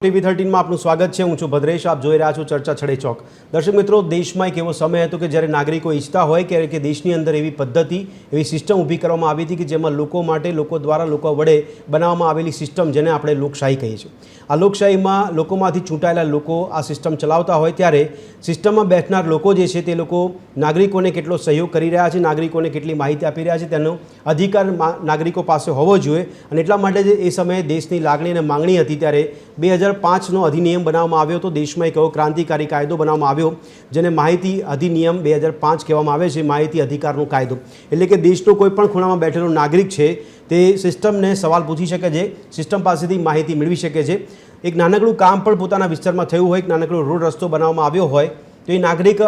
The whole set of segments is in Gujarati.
ટીવી 13 માં આપનું સ્વાગત છે। હું છું ભદ્રેશ, આપ જોઈ રહ્યા છો ચર્ચા છડે ચોક। દર્શક મિત્રો, દેશમાં એક એવો સમય હતો કે જ્યારે નાગરિકો ઈચ્છતા હોય કે દેશની અંદર એવી પદ્ધતિ, એવી સિસ્ટમ ઊભી કરવામાં આવી હતી કે જેમાં લોકો માટે, લોકો દ્વારા, લોકો વડે બનાવવામાં આવેલી સિસ્ટમ, જેને આપણે લોકશાહી કહીએ છીએ। આ લોકશાહીમાં લોકોમાંથી ચૂંટાયેલા લોકો આ સિસ્ટમ ચલાવતા હોય ત્યારે સિસ્ટમમાં બેઠનાર લોકો જે છે તે લોકો નાગરિકોને કેટલો સહયોગ કરી રહ્યા છે, નાગરિકોને કેટલી માહિતી આપી રહ્યા છે, તેનો અધિકાર નાગરિકો પાસે હોવો જોઈએ। અને એટલા માટે જ એ સમયે દેશની લાગણી અને માંગણી હતી ત્યારે 2005નો અધિનિયમ બનાવવામાં આવ્યો હતો। દેશમાં એક એવો ક્રાંતિકારી કાયદો બનાવવામાં આવ્યો જેને માહિતી અધિનિયમ 2005 કહેવામાં આવે છે, માહિતી અધિકારનો કાયદો। એટલે કે દેશનો કોઈ પણ ખૂણામાં બેઠેલો નાગરિક છે તે સિસ્ટમને સવાલ પૂછી શકે છે, સિસ્ટમ પાસેથી માહિતી મેળવી શકે છે। એક નાનકડું કામ પણ પોતાના વિસ્તારમાં થયું હોય, એક નાનકડો રોડ રસ્તો બનાવવામાં આવ્યો હોય તો એ નાગરિક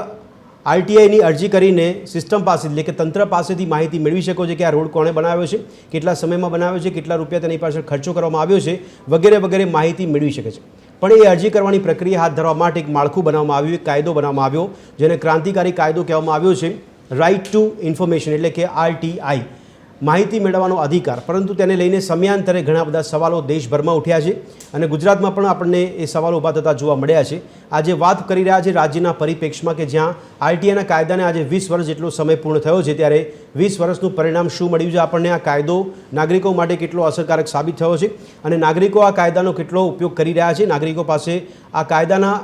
આરટીઆઈની અરજી કરીને સિસ્ટમ પાસે, એટલે કે તંત્ર પાસેથી માહિતી મેળવી શકો છે કે આ રોડ કોણે બનાવ્યો છે, કેટલા સમયમાં બનાવ્યો છે, કેટલા રૂપિયા તેની પાછળ ખર્ચો કરવામાં આવ્યો છે, વગેરે વગેરે માહિતી મેળવી શકે છે। પણ એ અરજી કરવાની પ્રક્રિયા હાથ ધરવા માટે એક માળખું બનાવવામાં આવ્યું, એક કાયદો બનાવવામાં આવ્યો જેને ક્રાંતિકારી કાયદો કહેવામાં આવ્યો છે, રાઇટ ટુ ઇન્ફોર્મેશન, એટલે કે આરટીઆઈ, માહિતી મેળવવાનો અધિકાર। પરંતુ તેને લઈને સમયાંતરે ઘણા બધા સવાલો દેશભરમાં ઉઠ્યા છે અને ગુજરાતમાં પણ આપણને એ સવાલો ઊભા થતા જોવા મળ્યા છે। આજે વાત કરી રહ્યા છે રાજ્યના પરિપ્રેક્ષમાં કે જ્યાં આરટીઆઈના કાયદાને આજે 20 વર્ષ જેટલો સમય પૂર્ણ થયો છે, ત્યારે 20 વર્ષનું પરિણામ શું મળ્યું છે આપણને, આ કાયદો નાગરિકો માટે કેટલો અસરકારક સાબિત થયો છે અને નાગરિકો આ કાયદાનો કેટલો ઉપયોગ કરી રહ્યા છે, નાગરિકો પાસે આ કાયદાના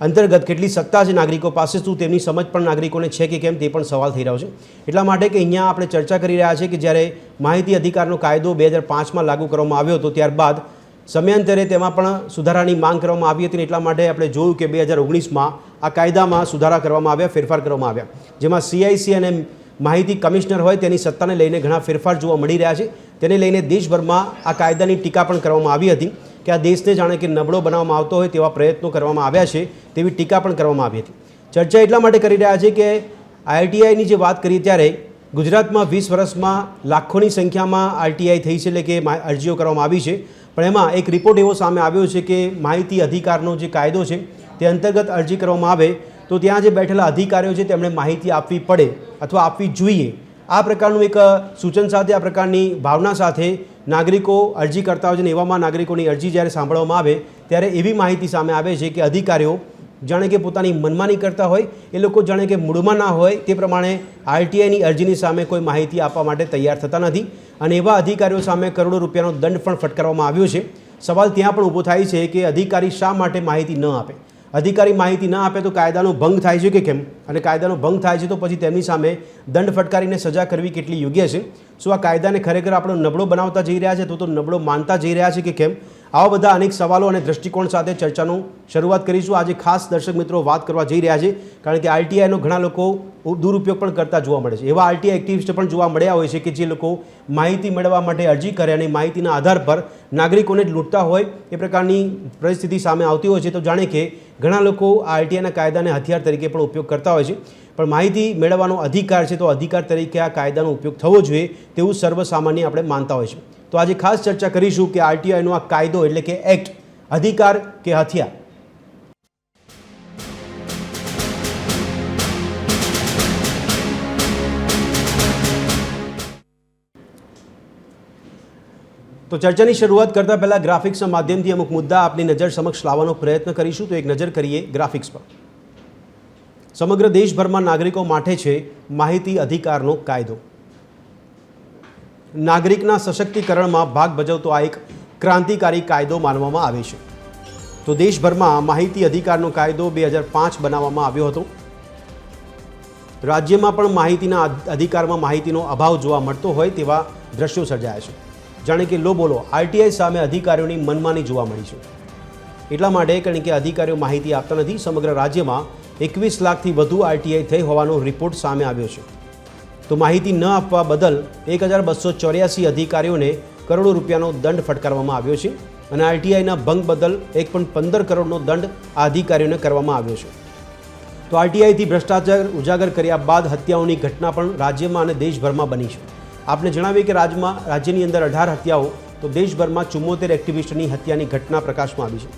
અંતર્ગત કેટલી સત્તા છે નાગરિકો પાસે, શું તેમની સમજ પણ નાગરિકોને છે કે કેમ, તે પણ સવાલ થઈ રહ્યો છે। એટલા માટે કે અહીંયા આપણે ચર્ચા કરી રહ્યા છીએ કે જ્યારે માહિતી અધિકારનો કાયદો 2005માં લાગુ કરવામાં આવ્યો હતો ત્યારબાદ સમયાંતરે તેમાં પણ સુધારાની માંગ કરવામાં આવી હતી। એટલા માટે આપણે જોયું કે 2019માં આ કાયદામાં સુધારા કરવામાં આવ્યા, ફેરફાર કરવામાં આવ્યા, જેમાં CIC અને માહિતી કમિશનર હોય તેની સત્તાને લઈને ઘણા ફેરફાર જોવા મળી રહ્યા છે। તેને લઈને દેશભરમાં આ કાયદાની ટીકા પણ કરવામાં આવી હતી કે આ દેશને જાણે કે નબળો બનાવવામાં આવતો હોય તેવા પ્રયત્નો કરવામાં આવ્યા છે, તેવી ટીકા પણ કરવામાં આવી હતી। ચર્ચા એટલા માટે કરી રહ્યા છે કે આરટીઆઈની જે વાત કરીએ ત્યારે ગુજરાતમાં 20 વર્ષમાં લાખોની સંખ્યામાં આરટીઆઈ થઈ છે, એટલે કે અરજીઓ કરવામાં આવી છે। પણ એમાં એક રિપોર્ટ એવો સામે આવ્યો છે કે માહિતી અધિકારનો જે કાયદો છે તે અંતર્ગત અરજી કરવામાં આવે તો ત્યાં જે બેઠેલા અધિકારીઓ છે તેમણે માહિતી આપવી પડે અથવા આપવી જોઈએ, આ પ્રકારનું એક સૂચન સાથે, આ પ્રકારની ભાવના સાથે નાગરિકો અરજી કરતા હોય છે। એવામાં નાગરિકોની અરજી જ્યારે સાંભળવામાં આવે ત્યારે એવી માહિતી સામે આવે છે કે અધિકારીઓ જાણે કે પોતાની મનમાની કરતા હોય, એ લોકો જાણે કે મૂળમાં ના હોય તે પ્રમાણે આરટીઆઈની અરજીની સામે કોઈ માહિતી આપવા માટે તૈયાર થતા નથી અને એવા અધિકારીઓ સામે કરોડો રૂપિયાનો દંડ પણ ફટકારવામાં આવ્યો છે। સવાલ ત્યાં પણ ઊભો થાય છે કે અધિકારી શા માટે માહિતી ન આપે, અધિકારી માહિતી ના આપે તો કાયદાનો ભંગ થાય છે કે કેમ, અને કાયદાનો ભંગ થાય છે તો પછી તેમની સામે દંડ ફટકારીને સજા કરવી કેટલી યોગ્ય છે? શું આ કાયદાને ખરેખર આપણે નબળો બનાવતા જઈ રહ્યા છે તો નબળો માનતા જઈ રહ્યા છે કે કેમ? આવા બધા અનેક સવાલો અને દૃષ્ટિકોણ સાથે ચર્ચાનું શરૂઆત કરીશું। આજે ખાસ દર્શક મિત્રો વાત કરવા જઈ રહ્યા છે કારણ કે આરટીઆઈનો ઘણા લોકો દુરુપયોગ પણ કરતા જોવા મળે છે। એવા આરટીઆઈ એક્ટિવિસ્ટ પણ જોવા મળ્યા હોય છે કે જે લોકો માહિતી મેળવવા માટે અરજી કરે અને માહિતીના આધાર પર નાગરિકોને જ લૂંટતા હોય એ પ્રકારની પરિસ્થિતિ સામે આવતી હોય છે। તો જાણે કે ઘણા લોકો આરટીઆઈના કાયદાને હથિયાર તરીકે પણ ઉપયોગ કરતા હોય છે, પણ માહિતી મેળવવાનો અધિકાર છે તો અધિકાર તરીકે આ કાયદાનો ઉપયોગ થવો જોઈએ તેવું સર્વસામાન્ય આપણે માનતા હોય છે। તો આજે ખાસ ચર્ચા કરીશું કે આરટીઆઈનો આ કાયદો એટલે કે એક્ટ અધિકાર કે હથિયાર? તો ચર્ચાની શરૂઆત કરતાં પહેલાં ગ્રાફિક્સના માધ્યમથી અમુક મુદ્દા આપની નજર સમક્ષ લાવવાનો પ્રયત્ન કરીશું। તો એક નજર કરીએ ગ્રાફિક્સ પર। સમગ્ર દેશભરમાં નાગરિકો માટે છે માહિતી અધિકારનો કાયદો। નાગરિકના સશક્તિકરણમાં ભાગ ભજવતો આ એક ક્રાંતિકારી કાયદો માનવામાં આવે છે। તો દેશભરમાં માહિતી અધિકારનો કાયદો 2005 બનાવવામાં આવ્યો હતો। રાજ્યમાં પણ માહિતીના અધિકારમાં માહિતીનો અભાવ જોવા મળતો હોય તેવા દ્રશ્યો સર્જાયા છે, જાણે કે લો બોલો આરટીઆઈ સામે અધિકારીઓની મનમાની જોવા મળી છે। એટલા માટે કારણ કે અધિકારીઓ માહિતી આપતા નથી, સમગ્ર રાજ્યમાં 21 લાખથી વધુ આરટીઆઈ થઈ હોવાનો રિપોર્ટ સામે આવ્યો છે। તો માહિતી ન આપવા બદલ 1284 અધિકારીઓને કરોડો રૂપિયાનો દંડ ફટકારવામાં આવ્યો છે અને આરટીઆઈના ભંગ બદલ 1.15 કરોડનો દંડ આ અધિકારીઓને કરવામાં આવ્યો છે। તો આરટીઆઈથી ભ્રષ્ટાચાર ઉજાગર કર્યા બાદ હત્યાઓની ઘટના પણ રાજ્યમાં અને દેશભરમાં બની છે। આપને જણાવીએ કે રાજ્યની અંદર 18 હત્યાઓ, તો દેશભરમાં 74 એક્ટિવિસ્ટની હત્યાની ઘટના પ્રકાશમાં આવી છે।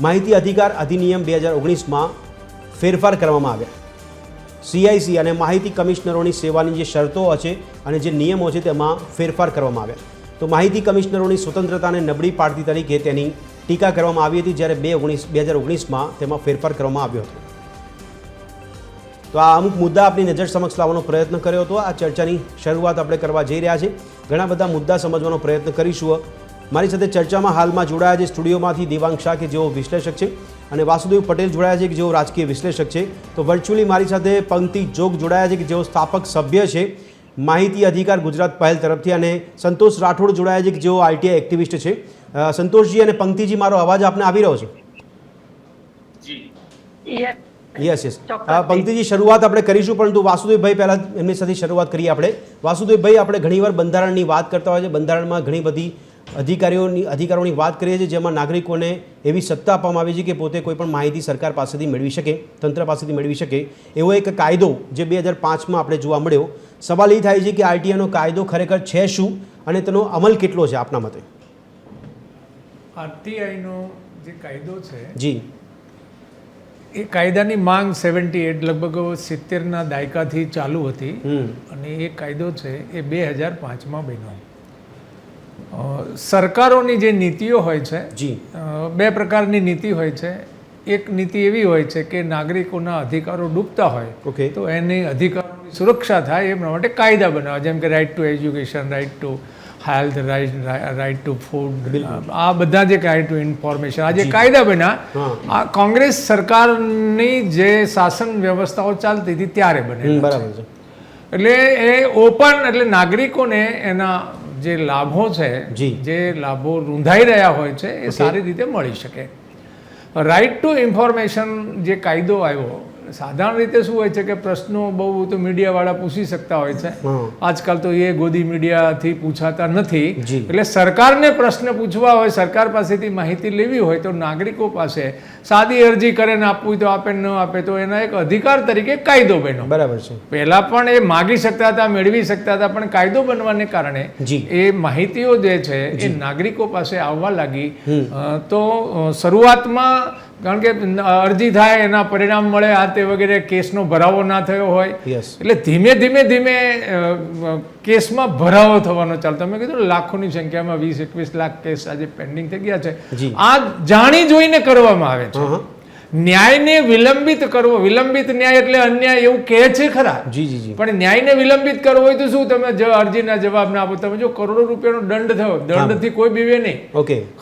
માહિતી અધિકાર અધિનિયમ 2019માં ફેરફાર કરવામાં આવ્યા। CIC અને માહિતી કમિશનરોની સેવાની જે શરતો છે અને જે નિયમો છે તેમાં ફેરફાર કરવામાં આવ્યા। તો માહિતી કમિશનરોની સ્વતંત્રતાને નબળી પાડતી તરીકે તેની ટીકા કરવામાં આવી હતી, જ્યારે 2019માં તેમાં ફેરફાર કરવામાં આવ્યો હતો. તો આ અમુક મુદ્દા આપણી નજર સમક્ષ લાવવાનો પ્રયત્ન કર્યો હતો. આ ચર્ચાની શરૂઆત આપણે કરવા જઈ રહ્યા છીએ. ઘણા બધા મુદ્દા સમજવાનો પ્રયત્ન કરીશું. મારી સાથે ચર્ચામાં હાલમાં જોડાયા છે સ્ટુડિયોમાંથી દેવાંગ શાહ કે જેઓ વિશ્લેષક છે, અને વાસુદેવ પટેલ જોડાયા છે કે જેઓ રાજકીય વિશ્લેષક છે. તો વર્ચ્યુઅલી મારી સાથે પંક્તિ જોગ જોડાયા છે કે જેઓ સ્થાપક સભ્ય છે માહિતી અધિકાર ગુજરાત પહેલ તરફથી, અને સંતોષ રાઠોડ જોડાયા છે કે જેઓ આઈટીઆઈ એક્ટિવિસ્ટ છે. સંતોષજી અને પંક્તિજી, મારો અવાજ આપને આવી રહ્યો છે? યસ. પંક્તિજી, શરૂઆત આપણે કરીશું, પરંતુ વાસુદેવભાઈ પહેલાં એમની સાથે શરૂઆત કરીએ આપણે. વાસુદેવભાઈ, આપણે ઘણીવાર બંધારણની વાત કરતા હોય છે. બંધારણમાં ઘણી બધી અધિકારોની વાત કરીએ છીએ, જેમાં નાગરિકોને એવી સત્તા આપવામાં આવી છે કે પોતે કોઈ પણ માહિતી સરકાર પાસેથી મેળવી શકે, તંત્ર પાસેથી મેળવી શકે. એવો એક કાયદો જે 2005માં આપણે જોવા મળ્યો. સવાલ એ થાય છે કે આરટીઆઈનો કાયદો ખરેખર છે શું, અને તેનો અમલ કેટલો છે આપના મતે? આરટીઆઈનો જે કાયદો છે જી, એ કાયદાની માંગ 78 લગભગ 70ના દાયકાથી ચાલુ હતી, અને એ કાયદો છે એ 2005માં બન્યો. સરકારોની જે નીતિઓ હોય છે, જી, બે પ્રકારની નીતિ હોય છે. એક નીતિ એવી હોય છે કે નાગરિકોના અધિકારો ડૂબતા હોય ઓકે, તો એની અધિકારોની સુરક્ષા થાય એ માટે કાયદા બનાવે, જેમ કે right to education, right to health, right to food, આ બધા જે રાઇટ ટુ ઇન્ફોર્મેશન, આ જે કાયદા બન્યા, આ કોંગ્રેસ સરકારની જે શાસન વ્યવસ્થાઓ ચાલતી હતી ત્યારે બને. બરાબર છે. એટલે એ ઓપન, એટલે નાગરિકોને એના જે લાભો છે, જે લાભો રૂંધાઈ રહ્યા હોય છે, એ સારી રીતે મળી શકે. રાઇટ ટુ ઇન્ફોર્મેશન જે કાયદો આવ્યો, સાધારણ રીતે શું હોય છે કે પ્રશ્નો બહુ તો મીડિયાવાળા પૂછી શકતા હોય છે. આજકાલ તો એ ગોદી મીડિયાથી પૂછાતા નથી. એટલે સરકારને પ્રશ્ન પૂછવા હોય, સરકાર પાસેથી માહિતી લેવી હોય, તો નાગરિકો પાસે સાદી અરજી કરે ને આપવું તો આપે, ન આપે તો એના એક અધિકાર તરીકે કાયદો બન્યો. બરાબર છે. પહેલા પણ એ માગી શકતા હતા, મેળવી શકતા હતા, પણ કાયદો બનવાને કારણે એ માહિતીઓ જે છે એ નાગરિકો પાસે આવવા લાગી. તો શરૂઆતમાં કારણ કે અરજી થાય, એના પરિણામ મળે, આ તે વગેરે, કેસનો ભરાવો ના થયો હોય, એટલે ધીમે ધીમે કેસમાં ભરાવો થવાનો ચાલુ. તમે કીધું લાખોની સંખ્યામાં 20-21 લાખ કેસ આજે પેન્ડિંગ થઈ ગયા છે. આ જાણી જોઈને કરવામાં આવે છે. ન્યાયને વિલંબિત કરવો, વિલંબિત ન્યાય એટલે અન્યાય એવું કહે છે ખરા, પણ ન્યાયને વિલંબિત કરવો હોય તો શું? તમે અરજીના જવાબ ના આપો, તમે જો કરોડો રૂપિયાનો દંડ થયો, દંડથી કોઈ બીવે નહીં.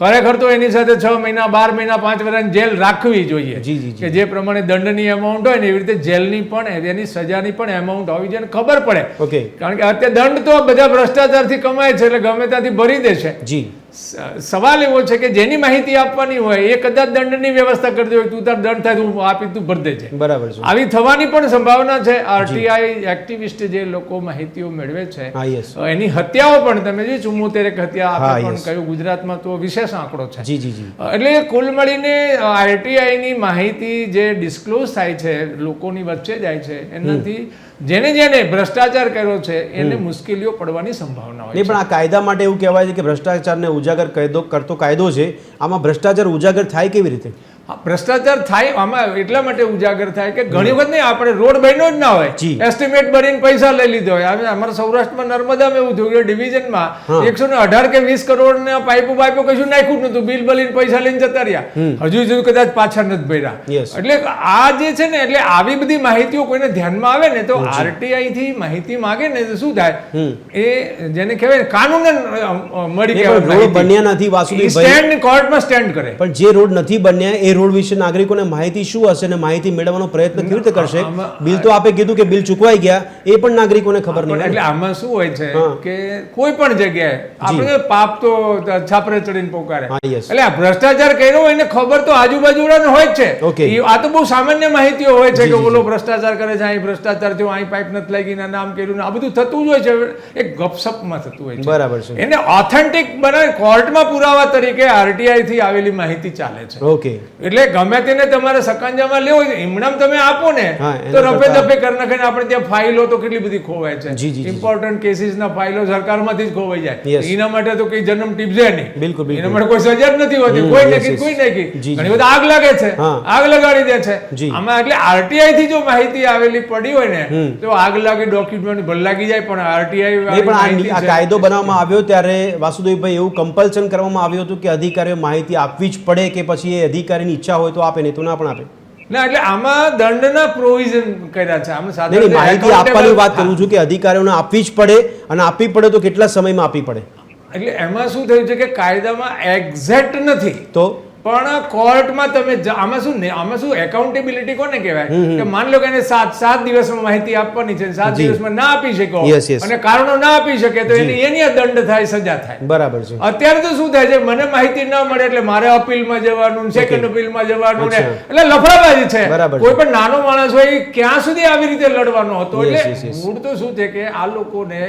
ખરેખર તો એની સાથે 6 મહિના, 12 મહિના, 5 વર્ષની જેલ રાખવી જોઈએ, કે જે પ્રમાણે દંડની એમાઉન્ટ હોય ને એવી રીતે જેલની પણ, એની સજાની પણ એમાઉન્ટ હોવી જોઈએ, ખબર પડે. કારણ કે અત્યારે દંડ તો બધા ભ્રષ્ટાચારથી કમાય છે, એટલે ગમે ત્યાંથી ભરી દે છે. સવાલ એવો છે કે જેની માહિતી આપવાની હોય એ કદાચ દંડની વ્યવસ્થા કરતી હોય, તું તાર દંડ થાય તું આપી, તું ભરી દેજે. બરાબર છે. આવી થવાની પણ સંભાવના છે. આરટીઆઈ એક્ટિવિસ્ટ જે લોકો માહિતીઓ મેળવે છે, એની હત્યાઓ પણ તમે જે 74 હત્યા આપણે પણ કહ્યું, ગુજરાતમાં તો વિશેષ આંકડો છે. એટલે કુલ મળીને આરટીઆઈની માહિતી જે ડિસ્ક્લોઝ થાય છે, લોકોની વચ્ચે જાય છે, એનાથી જેને ભ્રષ્ટાચાર કર્યો છે એને મુશ્કેલીઓ પડવાની સંભાવના હોય છે. પણ આ કાયદા માટે એવું કહેવાય છે કે ભ્રષ્ટાચારને ઉજાગર કરતો કાયદો છે. આમાં ભ્રષ્ટાચાર ઉજાગર થાય કેવી રીતે? ભ્રષ્ટાચાર થાય આમાં એટલા માટે ઉજાગર થાય કે ઘણી વખત નહીં, આપણે રોડ બન્યો જ ના હોય, એસ્ટિમેટ ભરીને પૈસા લઈ લીધો હોય. અમારા સૌરાષ્ટ્રમાં નર્મદામાં એવું થયું કે ડિવિઝનમાં 118 કે 20 કરોડના પાઇપો કશું નાખ્યું નતું, બિલ ભરીને પૈસા લઈને જતા રહ્યા, હજુ કદાચ પાછા નથી ભર્યા. એટલે આ જે છે ને, એટલે આવી બધી માહિતીઓ કોઈને ધ્યાનમાં આવે ને, તો આરટીઆઈ થી માહિતી માંગે ને તો શું થાય, એ જેને કહેવાય કાનૂન મળી રોડ બન્યા નથી, સ્ટેન્ડ કોર્ટમાં સ્ટેન્ડ કરે. પણ જે રોડ નથી બન્યા એ રોડ વિશે નાગરિકોને માહિતી શું હશે ને માહિતી મેળવવાનો પ્રયત્ન કેવી રીતે કરશે? બિલ તો આપે કીધું કે બિલ ચૂકવાઈ ગયા, એ પણ નાગરિકોને ખબર નહીં. એટલે આમાં શું હોય છે કે કોઈ પણ જગ્યાએ આપણે પાપ તો છાપરે ચડીને પોકારે. એટલે આ ભ્રષ્ટાચાર કર્યો હોય એને ખબર તો આજુબાજુવાળાને હોય જ છે. આ તો બહુ સામાન્ય માહિતીઓ હોય છે કે ઓલો ભ્રષ્ટાચાર કરે છે, અહીં ભ્રષ્ટાચાર થયો, અહીં પાઇપ નથી લાગી, નામ કર્યું, આ બધું થતું જ હોય છે. એક ગપસપમાં થતું હોય છે. બરાબર છે. એને ઓથેન્ટિક બનાવી કોર્ટમાં પુરાવા તરીકે આરટીઆઈ થી આવેલી માહિતી ચાલે છે. એટલે ગમે તેને તમારે સકંજામાં લેવો હોય એમણામ તમે આપો ને હા, તો એના રફે કરતાં- દફે કરી નાખે ને આપણે ત્યાં ફાઇલો તો કેટલી બધી ખોવાય જી, જી, છે જી. ઇમ્પોર્ટન્ટ કેસીસના ફાઇલો સરકારમાંથી જ ખોવાઈ Yes. જાય એના માટે તો કઈ જન્મ ટીપજે નહીં બિલકુલ, બિલકુલ. એના માટે કોઈ સજા જ નથી હોતી કોઈ yes, નાખી yes. કોઈ નાખી જી, જી. ઘણી બધા આગ લાગે છે હા. આગ લગાડી દે છે જી. આમાં એટલે આરટીઆઈ થી જો માહિતી આવેલી પડી હોય ને તો આગ લાગી ડોક્યુમેન્ટ ભલ લાગી જાય પણ આરટીઆઈ નહીં પણ આ કાયદો બનાવવામાં આવ્યો ત્યારે વાસુદેવભાઈ એવું કમ્પલ્શન કરવામાં આવ્યું હતું કે અધિકારીઓ માહિતી આપવી જ પડે કે પછી એ અધિકારીની ઈચ્છા હોય તો આપે નહીં તો ના પણ આપે ના એટલે આમાં દંડના પ્રોવિઝન કર્યા છે આમાં નહીં, સાધારણ નહીં, માહિતી આપવાની વાત હા. કરું છું કે અધિકારીઓને આપવી જ પડે અને આપવી પડે તો કેટલા સમયમાં આપવી પડે એટલે એમાં શું થયું છે કે કાયદામાં એક્ઝેક્ટ નથી તો પણ કોર્ટમાં તમે આમાં શું ને આમાં શું એકાઉન્ટેબિલિટી કોને કહેવાય કે માન લો કે એને સાત દિવસમાં માહિતી આપવાની છે 7 જી. દિવસમાં ના આપી શકો Yes, yes. અને કારણો ના આપી શકે તો એની આ દંડ થાય સજા થાય બરાબર છે અત્યારે તો શું થાય છે મને માહિતી ના મળે એટલે મારે અપીલમાં જવાનું સેકન્ડ અપીલમાં જવાનું ને અચ્છા. એટલે લફડાબાજી છે બરાબર છે. કોઈ પણ નાનો માણસ હોય એ ક્યાં સુધી આવી રીતે લડવાનો હતો Yes, એટલે yes, yes. મૂળ તો શું છે કે આ લોકોને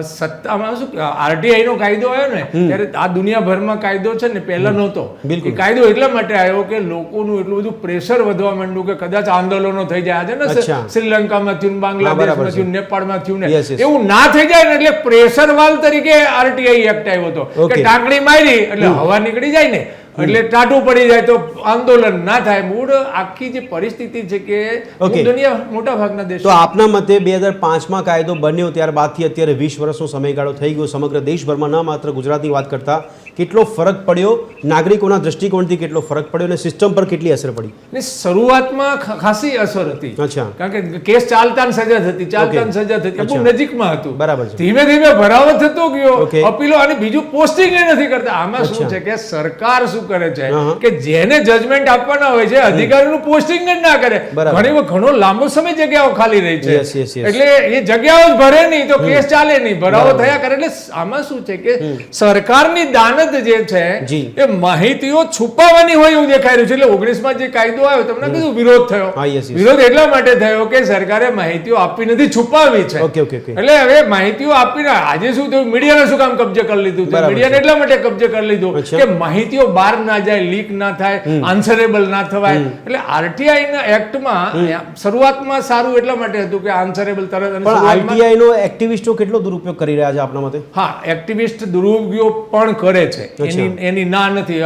સત્તામાં શું આરટીઆઈ નો કાયદો આવ્યો ને ત્યારે આ દુનિયાભરમાં કાયદો છે ને પહેલા નહોતો બિલકુલ. એ કાયદો એટલા માટે આવ્યો કે લોકોનું એટલું બધું પ્રેશર વધવા માંડ્યું કે કદાચ આંદોલનો થઈ જાય આજે ને અચ્છા. શ્રીલંકામાં થયું ને બરાબર બાંગ્લાદેશમાં છે. થયું નેપાળમાં થયું ને Yes, yes. એવું ના થઈ જાય ને એટલે પ્રેશર વાલ તરીકે આરટીઆઈ એક્ટ આવ્યો હતો Okay. કે ટાંકણી મારી એટલે હવા નીકળી જાય ને એટલે ટાટું પડી જાય તો આંદોલન ના થાય મૂળ આખી જે પરિસ્થિતિ છે કે Okay. દુનિયા મોટા ભાગના તો દેશો આપના મતે 2005માં કાયદો બન્યો ત્યારબાદથી અત્યારે 20 વર્ષનો સમયગાળો થઈ ગયો સમગ્ર દેશભરમાં ન માત્ર ગુજરાતની વાત કરતા કેટલો ફરક પડ્યો નાગરિકોના દૃષ્ટિકોણથી કેટલો ફરક પડ્યો અને સિસ્ટમ પર કેટલી અસર પડી ને શરૂઆતમાં ખાસી અસર હતી અચ્છા કારણ કે કેસ ચાલતા ને સજા થતી ચાલતા ને સજા થતી બહુ અચ્છા. નજીકમાં હતું બરાબર છે. ધીમે ધીમે ભરાવો થતો ગયો Okay. અપીલો અને બીજું પોસ્ટિંગ એ નથી કરતા આમાં શું અચ્છા. છે કે સરકાર શું કરે છે હા. કે જેને જજમેન્ટ આપવાના હોય છે અધિકારીનું પોસ્ટિંગ જ ના કરે બરાબર. ઘણી વખત ઘણો લાંબો સમય જગ્યાઓ ખાલી રહી છે Yes, yes, yes. એટલે એ જગ્યાઓ જ ભરે નહીં તો કેસ ચાલે નહીં ભરાવો થયા કરે એટલે આમાં શું છે કે સરકારની દાનત જે છે જી. એ માહિતીઓ છુપાવવાની હોય એવું દેખાઈ રહ્યું છે એટલે 19માં જે કાયદો આવ્યો તમને કીધું વિરોધ થયો હા, yes, yes. વિરોધ એટલા માટે થયો કે સરકારે માહિતીઓ આપવી નથી છુપાવી છે Okay, okay, okay. એટલે હવે માહિતીઓ આપીને આજે શું થયું મીડિયાને શું કામ કબજે કરી લીધું બરાબર મીડિયાને એટલા માટે કબજે કરી લીધું અચ્છા. કે માહિતીઓ બહાર ના જાય લીક ના થાય આન્સરેબલ ના થવાય એટલે આરટીઆઈ ના એક્ટમાં શરૂઆતમાં સારું એટલા માટે હતું કે આન્સરેબલ તરત અને પણ શરૂઆતમાં- આરટીઆઈ નો એક્ટિવિસ્ટો કેટલો દુરુપયોગ કરી રહ્યા છે આપના મતે હા એક્ટિવિસ્ટ દુરુપયોગ પણ કરે છે અચ્છા. એની ના નથી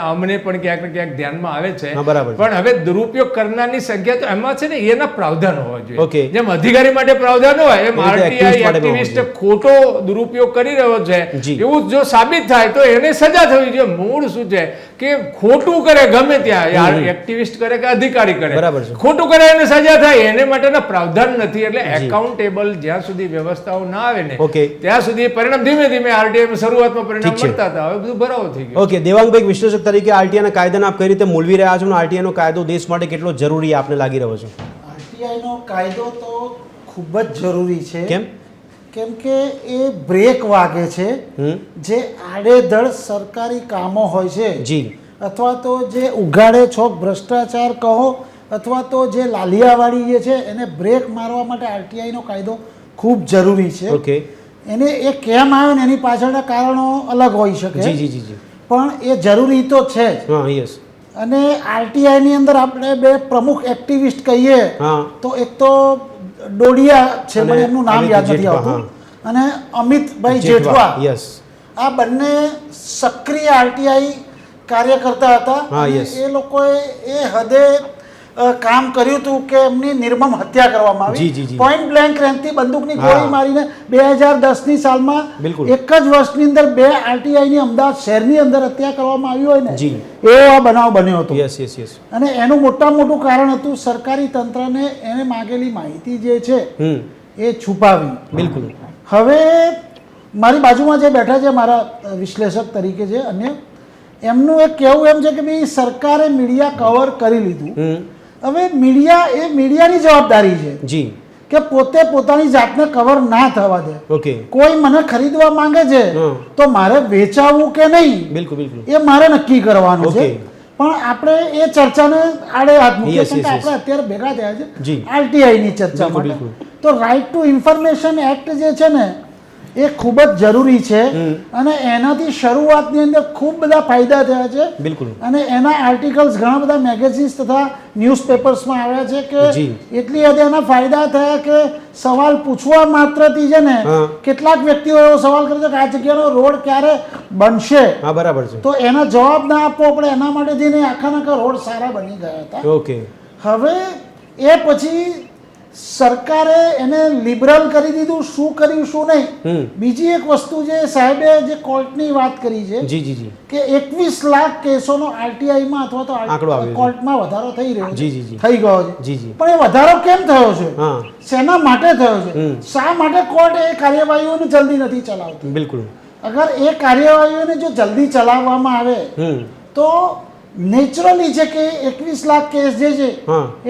અમને પણ ક્યાંક ને ક્યાંક ધ્યાનમાં આવે છે હા, બરાબર છે. પણ હવે દુરુપયોગ કરનારની સંખ્યા તો એમાં છે ને એના પ્રાવધાન હોવા Okay. જોઈએ જેમ અધિકારી માટે પ્રાવધાન હોય એમ એ રીતે આરટીઆઈ activist માટે પણ એક્ટિવિસ્ટ ખોટો દુરુપયોગ કરી રહ્યો છે જી. એવું જો સાબિત થાય તો એને સજા થવી જોઈએ મૂળ શું છે કે ખોટું કરે ગમે ત્યાં એક્ટિવિસ્ટ કરે કે અધિકારી કરે બરાબર છે. ખોટું કરે એને સજા થાય એને માટેના પ્રાવધાન નથી એટલે એકાઉન્ટેબલ જ્યાં સુધી વ્યવસ્થાઓ ના આવે ને Okay. ત્યાં સુધી પરિણામ ધીમે ધીમે આરટીઆઈ શરૂઆતમાં પરિણામ ઠીક છે. મળતા હતા હવે બધું ભરાવો થઈ ગયો ઓકે દેવાંગભાઈ વિશ્લેષક તરીકે આરટીઆઈના કાયદાને આપ કઈ રીતે મૂલવી રહ્યા છો અને આરટીઆઈનો કાયદો દેશ માટે કેટલો જરૂરી આપને લાગી રહ્યો છે આરટીઆઈનો કાયદો તો ખૂબ જ જરૂરી છે કેમ કેમ કે એ બ્રેક વાગે છે જે આડેધડ સરકારી કામો હોય છે જી અથવા તો જે ઉઘાડે છોક ભ્રષ્ટાચાર કહો અથવા તો જે લાલિયાવાડી જે છે એને બ્રેક મારવા માટે આરટીઆઈનો કાયદો ખૂબ જરૂરી છે ઓકે એને એ કેમ આવ્યો ને એની પાછળના કારણો અલગ હોઈ શકે જી જી જી જી પણ એ જરૂરી તો છે જ હા યસ અને આરટીઆઈની અંદર આપણે બે પ્રમુખ એક્ટિવિસ્ટ કહીએ હા તો એક તો ડોડિયા છે અને મને એમનું નામ અમિત યાદ નથી જેઠવા, આવતું અને અમિતભાઈ જેઠવા યસ આ બંને સક્રિય આરટીઆઈ કાર્યકર્તા હતા હા, અને yes. એ લોકોએ એ હદે કામ કર્યું હતું કે એમની નિર્મમ હત્યા કરવામાં જી, જી, જી. આવી પોઈન્ટ બ્લેન્ક રેન્જથી બંદૂકની હા. ગોળી મારીને 2010ની સાલમાં બિલકુલ. એક જ વર્ષની અંદર 2 આરટીઆઈની અમદાવાદ શહેરની અંદર હત્યા કરવામાં આવી હોય ને જી. એવો આ બનાવ બન્યો હતો યસ યસ યસ અને એનું મોટું કારણ હતું સરકારી તંત્રને એને માગેલી માહિતી જે છે એ છુપાવી બિલકુલ હવે મારી બાજુમાં જે બેઠા છે મારા વિશ્લેષક તરીકે છે અન્ય એમનું એક કહેવું એમ છે કે ભાઈ સરકારે મીડિયા કવર કરી લીધું હવે મીડિયા એ મીડિયાની જવાબદારી છે જી કે પોતે પોતાની જાતને કવર ના થવા દે ઓકે કોઈ મને ખરીદવા માંગે છે હમ. તો મારે વેચાવવું કે નહીં બિલકુલ બિલકુલ એ મારે નક્કી કરવાનું છે Okay. પણ આપણે એ ચર્ચાને આડે હાથ મૂકીએ Yes, કેમ કે yes, yes. આપણે અત્યારે ભેગા થયા જી. છે આરટીઆઈ ની ચર્ચા બિલકુલ, માટે તો રાઇટ ટુ ઇન્ફોર્મેશન એક્ટ જે છે ને એ ખૂબ જ જરૂરી છે અને એનાથી શરૂઆતની અંદર ખૂબ બધા ફાયદા થયા છે. બિલકુલ. અને એના આર્ટિકલ્સ ઘણા બધા મેગેઝિન્સ તથા ન્યૂઝપેપર્સમાં આવ્યા છે કે એટલી હદે એના ફાયદા થયા કે સવાલ પૂછવા માત્રથી છે ને કેટલાક વ્યક્તિઓ એવો સવાલ કરે છે કે આ જગ્યાનો રોડ ક્યારે બનશે. હા, બરાબર છે. તો એના જવાબ ના આપવો પડે એના માટે થઈને આખા રોડ સારા બની ગયા હતા. ઓકે. હવે એ પછી સરકારે એને લિબરલ કરી દીધું. શું કર્યું શું નહીં. બીજી એક વસ્તુ જે સાહેબે જે કોર્ટની વાત કરી છે જી જી જી કે 21 લાખ કેસોનો આરટીઆઈમાં અથવા તો કોર્ટમાં વધારો થઈ રહ્યો છે, થઈ ગયો છે. જી જી. પણ એ વધારો કેમ થયો છે, હા, શેના માટે થયો છે, શા માટે કોર્ટ એ કાર્યવાહીઓને જલ્દી નથી ચલાવતી. બિલકુલ. અગર એ કાર્યવાહીઓને જો જલ્દી ચલાવવામાં આવે તો નેચરલી છે કે 21 લાખ કેસ જે છે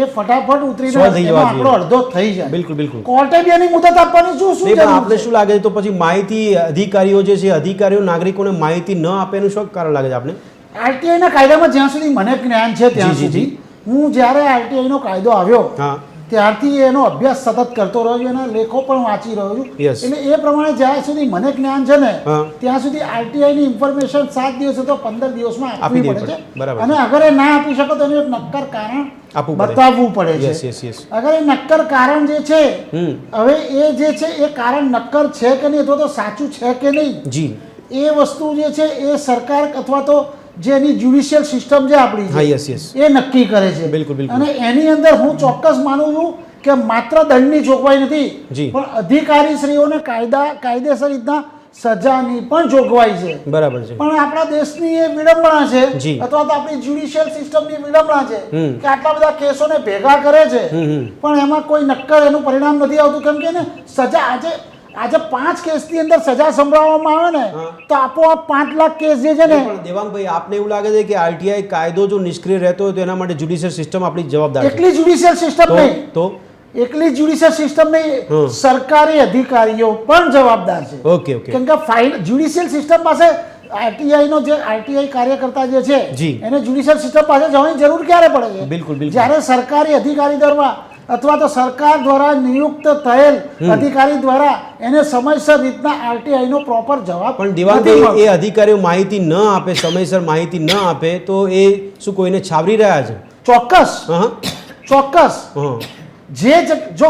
એ ફટાફટ ઉતરીને આપણો અડધો થઈ જાય. બિલકુલ બિલકુલ. કોર્ટે બી એની મુદત આપવાની શું નહીં, પણ આપણે શું લાગે છે તો પછી માહિતી અધિકારીઓ જે છે અધિકારીઓ નાગરિકોને માહિતી ન આપે એનું શું કારણ લાગે છે આપને? આરટીઆઈ ના કાયદામાં જ્યાં સુધી મને જ્ઞાન છે ત્યાં સુધી હું જ્યારે આરટીઆઈ નો કાયદો આવ્યો ત્યારથી એનો અભ્યાસ સતત કરતો રહ્યો છું, એના લેખો પણ વાંચી રહ્યો છું. એટલે એ પ્રમાણે જ્યાં સુધી મને જ્ઞાન છે ને ત્યાં સુધી આરટીઆઈ ની ઇન્ફોર્મેશન 7 દિવસ તો 15 દિવસમાં આપવી પડે છે. અને અગર એ ના આપી શકો તો એનું એક નક્કર કારણ બતાવવું પડે છે. અગર એ નક્કર કારણ જે છે હવે એ જે છે એ કારણ નક્કર છે કે નહીં અથવા તો સાચું છે કે નહીં એ વસ્તુ જે છે એ સરકાર અથવા તો જે એની જ્યુડિશિયલ સિસ્ટમ જે આપણી છે એ નક્કી કરે છે. બિલકુલ બિલકુલ. અને એની અંદર હું ચોક્કસ માનું છું કે માત્ર દંડની જોગવાઈ નથી પણ અધિકારીશ્રીઓને કાયદેસર રીતના સજાની પણ જોગવાઈ છે. બરાબર છે. પણ આપણા દેશની એ વિડંબણા છે અથવા તો આપણી જ્યુડિશિયલ સિસ્ટમની વિડંબણા છે કે આટલા બધા કેસોને ભેગા કરે છે પણ એમાં કોઈ નક્કર એનું પરિણામ નથી આવતું. કેમ કે ને સજા આજે 5 કેસની અંદર સજા સંભળાવવામાં આવે ને તો આપોઆપ 5 લાખ કેસ જે છે ને. દેવાંગભાઈ, આપને એવું લાગે છે કે આરટીઆઈ કાયદો જો નિષ્ક્રિય રહેતો હોય તો એના માટે જ્યુડિશિયલ સિસ્ટમ આપણી જવાબદાર છે? એકલી જ્યુડિશિયલ સિસ્ટમ નહીં, તો એકલી જ્યુડિશિયલ સિસ્ટમ નહીં, સરકારી અધિકારીઓ પણ જવાબદાર છે. Okay okay. કેમ કે જ્યુડિશિયલ સિસ્ટમ પાસે આરટીઆઈ નો જે આરટીઆઈ કાર્યકર્તા જે છે એને જ્યુડિશિયલ સિસ્ટમ પાસે જવાની જરૂર ક્યારે પડે છે? બિલકુલ બિલકુલ. જ્યારે સરકારી અધિકારી દ્વારા અથવા તો સરકાર દ્વારા નિયુક્ત થયેલ અધિકારી દ્વારા એને સમયસર રીતના આરટીઆઈ નો પ્રોપર જવાબ. પણ દિવાંગભાઈ, એ અધિકારીઓ માહિતી ન આપે, સમયસર માહિતી ન આપે તો એ શું કોઈને છાવરી રહ્યા છે? ચોક્કસ ચોક્કસ. જો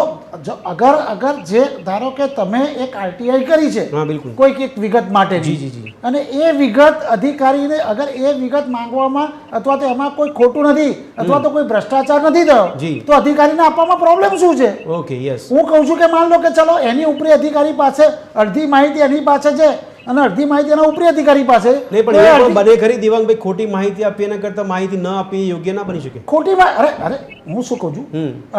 અગર જે ધારો કે તમે એક આરટીઆઈ કરી છે કોઈક એક વિગત માટે અને એ વિગત અધિકારીને અગર એ વિગત માંગવામાં અથવા તો એમાં કોઈ ખોટું નથી અથવા તો કોઈ ભ્રષ્ટાચાર નથી થયો તો અધિકારીને આપવામાં પ્રોબ્લેમ શું છે? Okay, yes. હું કહું છું કે માન લો કે ચલો એની ઉપરી અધિકારી પાસે અડધી માહિતી એની પાસે છે અને અડધી માહિતી એના ઉપરી અધિકારી પાસે. નહીં, પણ એ પણ બને ખરી દિવાંગભાઈ, ખોટી માહિતી આપી એના કરતા માહિતી ન આપી યોગ્ય ના બની શકે. ખોટી અરે હું શું કહું છું,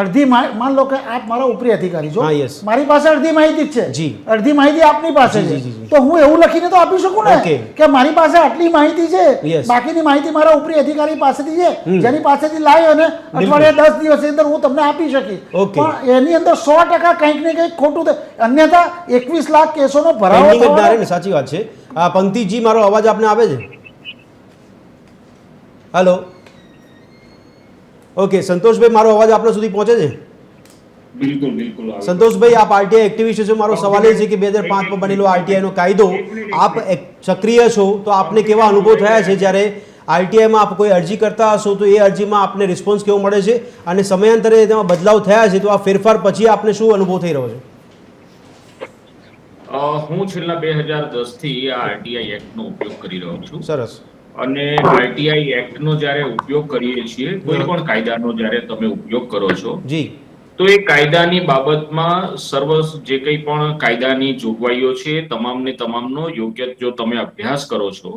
અડધી માન લો કે આપ મારા ઉપરી અધિકારી છો, મારી પાસે અડધી માહિતી જ છે, અડધી માહિતી આપની પાસે છે, તો હું એવું લખીને તો આપી શકું ને કે મારી પાસે આટલી માહિતી છે, બાકીની માહિતી મારા ઉપરી અધિકારી પાસેથી છે જેની પાસેથી લાવી અને અઠવાડિયા 10 દિવસની અંદર હું તમને આપી શકીશ. પણ એની અંદર 100% કંઈક ને કંઈક ખોટું થાય, અન્યથા 21 લાખ કેસોનો ભરાવો. સાચી વાત છે. પંક્તિજી, મારો અવાજ આપને આવે છે? હેલો. ઓકે, સંતોષભાઈ, મારો અવાજ આપણા સુધી પહોંચે છે? બિલકુલ બિલકુલ. સંતોષભાઈ, આપ આરટીઆઈ એક્ટિવિસ્ટ છો. મારો સવાલ એ છે કે 2005 માં બનેલો આરટીઆઈ નો કાયદો, આપ સક્રિય છો તો આપને કેવા અનુભવ થયા છે જ્યારે આરટીઆઈમાં આપ કોઈ અરજી કરતા હશો તો એ અરજીમાં આપને રિસ્પોન્સ કેવો મળે છે અને સમયાંતરે તેમાં બદલાવ થયા છે તો આ ફેરફાર પછી આપને શું અનુભવ થઈ રહ્યો છે? હું છેલ્લા 2010 થી આ આરટીઆઈ એક્ટ નો ઉપયોગ કરી રહ્યો છું. સરસ. અને આરટીઆઈ એક્ટ નો જ્યારે ઉપયોગ કરીએ છીએ, કોઈ પણ કાયદાનો જ્યારે તમે ઉપયોગ કરો છો તો એ કાયદાની બાબતમાં જે કંઈ પણ કાયદાની જોગવાઈઓ છે તમામને તમામનો યોગ્ય જો તમે અભ્યાસ કરો છો.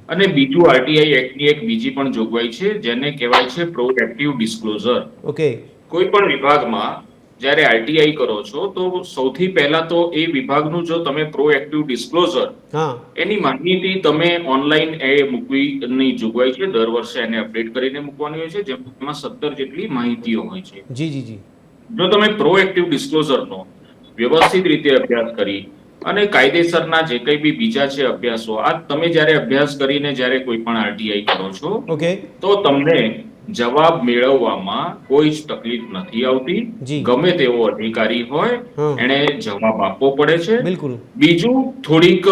અને બીજું આરટીઆઈ એક્ટની એક બીજી પણ જોગવાઈ છે જેને કહેવાય છે પ્રોએક્ટિવ ડિસ્ક્લોઝર. ઓકે. કોઈ પણ વિભાગમાં જ્યારે આરટીઆઈ કરો છો તો સૌથી પહેલા તો એ વિભાગનું જો તમે પ્રોએક્ટિવ ડિસ્ક્લોઝર એની માહિતી તમે ઓનલાઈન એ મૂકવીની જોગવાઈ છે. દર વર્ષે એને અપડેટ કરીને મૂકવાની હોય છે, જેમાં 17 જેટલી માહિતીઓ હોય છે. જો તમે પ્રોએક્ટિવ ડિસ્ક્લોઝરનો વ્યવસ્થિત રીતે અભ્યાસ કરી અને કાયદેસરના જે કંઈ બી બીજા છે અભ્યાસો, આ તમે જ્યારે અભ્યાસ કરીને જ્યારે કોઈ પણ આરટીઆઈ કરો છો તો તમને જવાબ મેળવવામાં કોઈ જ તકલીફ નથી આવતી. ગમે તેવો અધિકારી હોય એને જવાબ આપવો પડે છે. બિલકુલ. બીજું થોડીક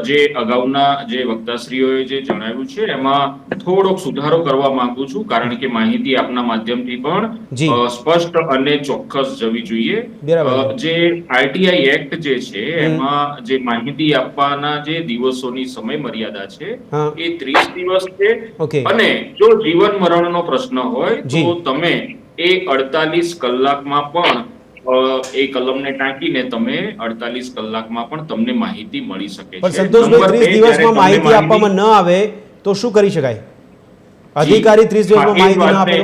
જે અગાઉના જે વક્તાશ્રીઓએ જે જણાવ્યું છે એમાં થોડોક સુધારો કરવા માંગુ છું, કારણ કે માહિતી આપના માધ્યમથી પણ સ્પષ્ટ અને ચોક્કસ જવી જોઈએ. જે આરટીઆઈ એક્ટ જે છે એમાં જે માહિતી આપવાના જે દિવસોની સમય મર્યાદા છે એ 30 દિવસ છે, અને જો જીવન મરણનો પ્રશ્ન હોય તો તમે એ 48 કલાકમાં પણ એ કલમને ટાંકીને તમે 48 કલાકમાં પણ તમને માહિતી મળી શકે છે. પણ સંતોષભાઈ 30 દિવસમાં માહિતી આપવામાં ન આવે તો શું કરી શકાય? અધિકારી 30 દિવસમાં માહિતી ન આપે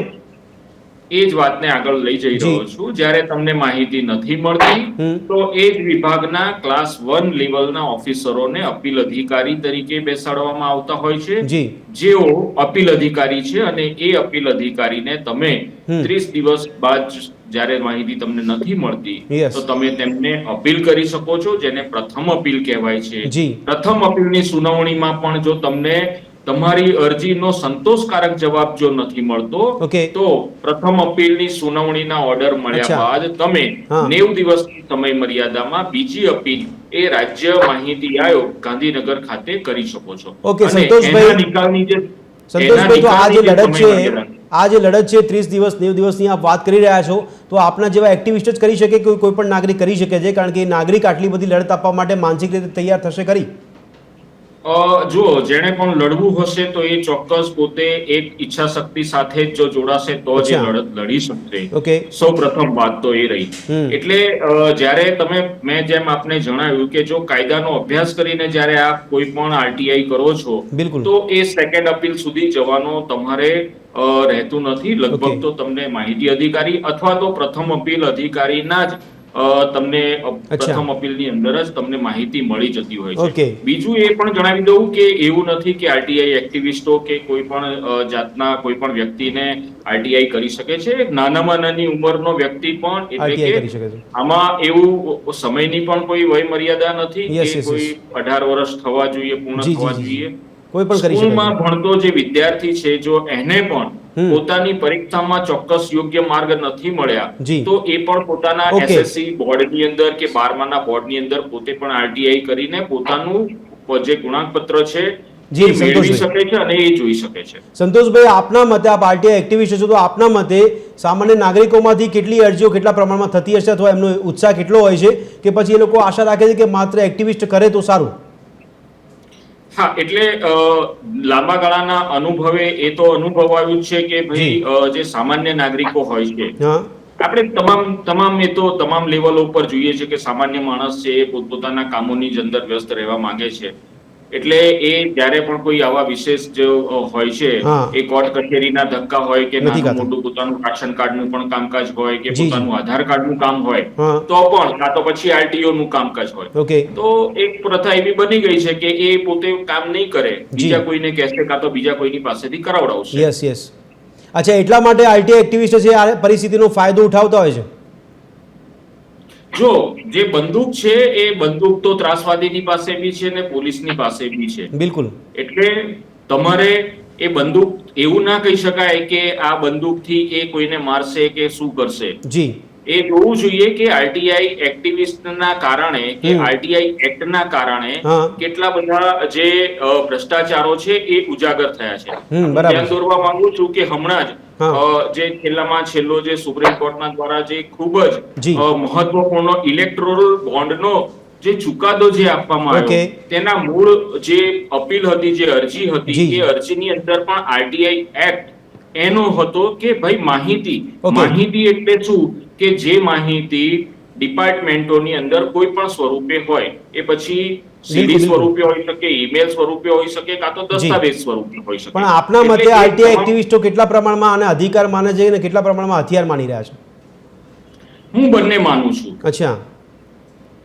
એ જ વાતને આગળ લઈ જઈ રહ્યો છું. જ્યારે તમને માહિતી નથી મળતી તો એ જ વિભાગના ક્લાસ 1 લેવલના ઓફિસરોને અપીલ અધિકારી તરીકે બેસાડવામાં આવતા હોય છે, જેઓ અપીલ અધિકારી છે, અને એ અપીલ અધિકારીને તમે 30 દિવસ બાદ જ્યારે માહિતી તમને નથી મળતી તો તમે તેમને અપીલ કરી શકો છો, જેને પ્રથમ અપીલ કહેવાય છે. પ્રથમ અપીલની સુનાવણીમાં પણ જો તમને તમારી અરજીનો સંતોષકારક જવાબ જો નથી મળતો તો પ્રથમ અપીલની સુનાવણીના ઓર્ડર મળ્યા બાદ તમે 90 દિવસની સમય મર્યાદામાં બીજી અપીલ એ રાજ્ય માહિતી આયોગ ગાંધીનગર ખાતે કરી શકો છો. સંતોષભાઈ, તો આ જે લડત છે, આ જે લડત છે 30 દિવસ 90 દિવસની આપ વાત કરી રહ્યા છો, તો આપના જેવા એક્ટિવિસ્ટ જ કરી શકે કે કોઈ પણ નાગરિક કરી શકે છે? કારણ કે નાગરિક આટલી બધી લડત આપવા માટે માનસિક રીતે તૈયાર થશે ખરી? જો જેણે પણ લડવું હશે તો એ ચોક્કસ પોતે એક ઈચ્છા શક્તિ સાથે જો જોડાશે તો જ લડત લડી શકશે. સૌ પ્રથમ વાત તો એ રહી. એટલે જ્યારે મેં જેમ આપને જણાવ્યું કે જો કાયદાનો અભ્યાસ કરીને જ્યારે આપ કોઈ પણ આરટીઆઈ કરો છો તો એ સેકન્ડ અપીલ સુધી જવાનો તમારે રહેતું નથી. લગભગ તો તમને માહિતી અધિકારી અથવા તો પ્રથમ અપીલ અધિકારીના જ તમને પ્રથમ અપીલની અંદર જ તમને માહિતી મળી જતી હોય છે. બીજું એ પણ જણાવી દઉં કે એવું નથી કે આરટીઆઈ એક્ટિવિસ્ટો કે કોઈ પણ જાતના કોઈ પણ વ્યક્તિને આરટીઆઈ કરી શકે છે. નાનામાં નાની ઉંમરનો વ્યક્તિ પણ, એટલે કે આમાં એવું સમયની પણ કોઈ વય મર્યાદા નથી કે કોઈ 18 વર્ષ થવા જોઈએ, પૂર્ણ થવા જોઈએ. સ્કૂલમાં ભણતો જે વિદ્યાર્થી છે જો એને પણ પોતાની પરીક્ષામાં ચોક્કસ યોગ્ય માર્ગ નથી મળ્યા તો એ પણ પોતાના એસએસસી બોર્ડની અંદર કે 12માના બોર્ડની અંદર પોતે પણ આરટીઆઈ કરીને પોતાનું જે ગુણાંકપત્ર છે મેળવી શકે છે અને એ જોઈ શકે છે. સંતોષભાઈ, આપના મતે, આપ આરટીઆઈ એક્ટિવિસ્ટ છો, તો આપના મતે સામાન્ય નાગરિકોમાંથી કેટલી અરજીઓ કેટલા પ્રમાણમાં થતી હશે, અથવા એમનો ઉત્સાહ કેટલો હોય છે કે પછી એ લોકો આશા રાખે છે કે માત્ર એક્ટિવિસ્ટ કરે તો સારું? હા, એટલે લાંબા ગાળાના અનુભવે એ તો અનુભવાયું છે કે ભાઈ જે સામાન્ય નાગરિકો હોય છે, આપણે તમામ લેવલો ઉપર જોઈએ છે કે સામાન્ય માણસ છે એ પોતપોતાના કામોની જ અંદર વ્યસ્ત રહેવા માંગે છે. એટલે એ જ્યારે પણ કોઈ આવા વિશેષ જે હોય છે, એ કોર્ટ કચેરીના ધક્કા હોય કે નાનું મોટું પોતાનું રાશન કાર્ડનું પણ કામકાજ હોય કે પોતાનું આધાર કાર્ડનું કામ હોય તો પણ, કાં તો પછી આરટીઓ નું કામકાજ હોય, તો એક પ્રથા એવી બની ગઈ છે કે એ પોતે કામ નહીં કરે, બીજા કોઈને કહેશે કાં તો બીજા કોઈની પાસેથી કરાવડાવશે. Yes yes. અચ્છા, એટલા માટે આરટીઆઈ એક્ટિવિસ્ટ છે આ પરિસ્થિતિનો ફાયદો ઉઠાવતા હોય છે. જો જે બંદૂક છે એ બંદૂક તો ત્રાસવાદીની પાસે બી છે ને પોલીસની પાસે બી છે. બિલકુલ. એટલે તમારે એ બંદૂક એવું ના કહી શકાય કે આ બંદૂકથી એ કોઈને મારશે કે શું કરશે. જી. એ જોવું જોઈએ કે આરટીઆઈ એક્ટિવિસ્ટના કારણે કે આરટીઆઈ એક્ટના કારણે કેટલા બધા જે ભ્રષ્ટાચારો છે એ ઉજાગર થયા છે. ધ્યાન દોરવા માંગુ છું કે હમણાં જ જે છેલ્લો જે સુપ્રીમ કોર્ટના દ્વારા જે ખૂબ જ મહત્વપૂર્ણ ઇલેક્ટોરલ બોન્ડનો જે ચુકાદો જે આપવામાં આવ્યો તેના મૂળ જે અપીલ હતી, જે અરજી હતી, એ અરજીની અંદર પણ આરટીઆઈ એક્ટ એનો હતો કે ભાઈ માહિતી એટલે શું કે જે માહિતી ડિપાર્ટમેન્ટોની અંદર કોઈ પણ સ્વરૂપે હોય, એ પછી સીડી સ્વરૂપે હોઈ શકે, ઈમેલ સ્વરૂપે હોઈ શકે, કાં તો દસ્તાવેજ સ્વરૂપે હોઈ શકે. પણ આપના મતે આરટીઆઈ એક્ટિવિસ્ટો કેટલા પ્રમાણમાં આને અધિકાર માને છે અને કેટલા પ્રમાણમાં હથિયાર માની રહ્યા છે? હું બંને માનું છું. અચ્છા.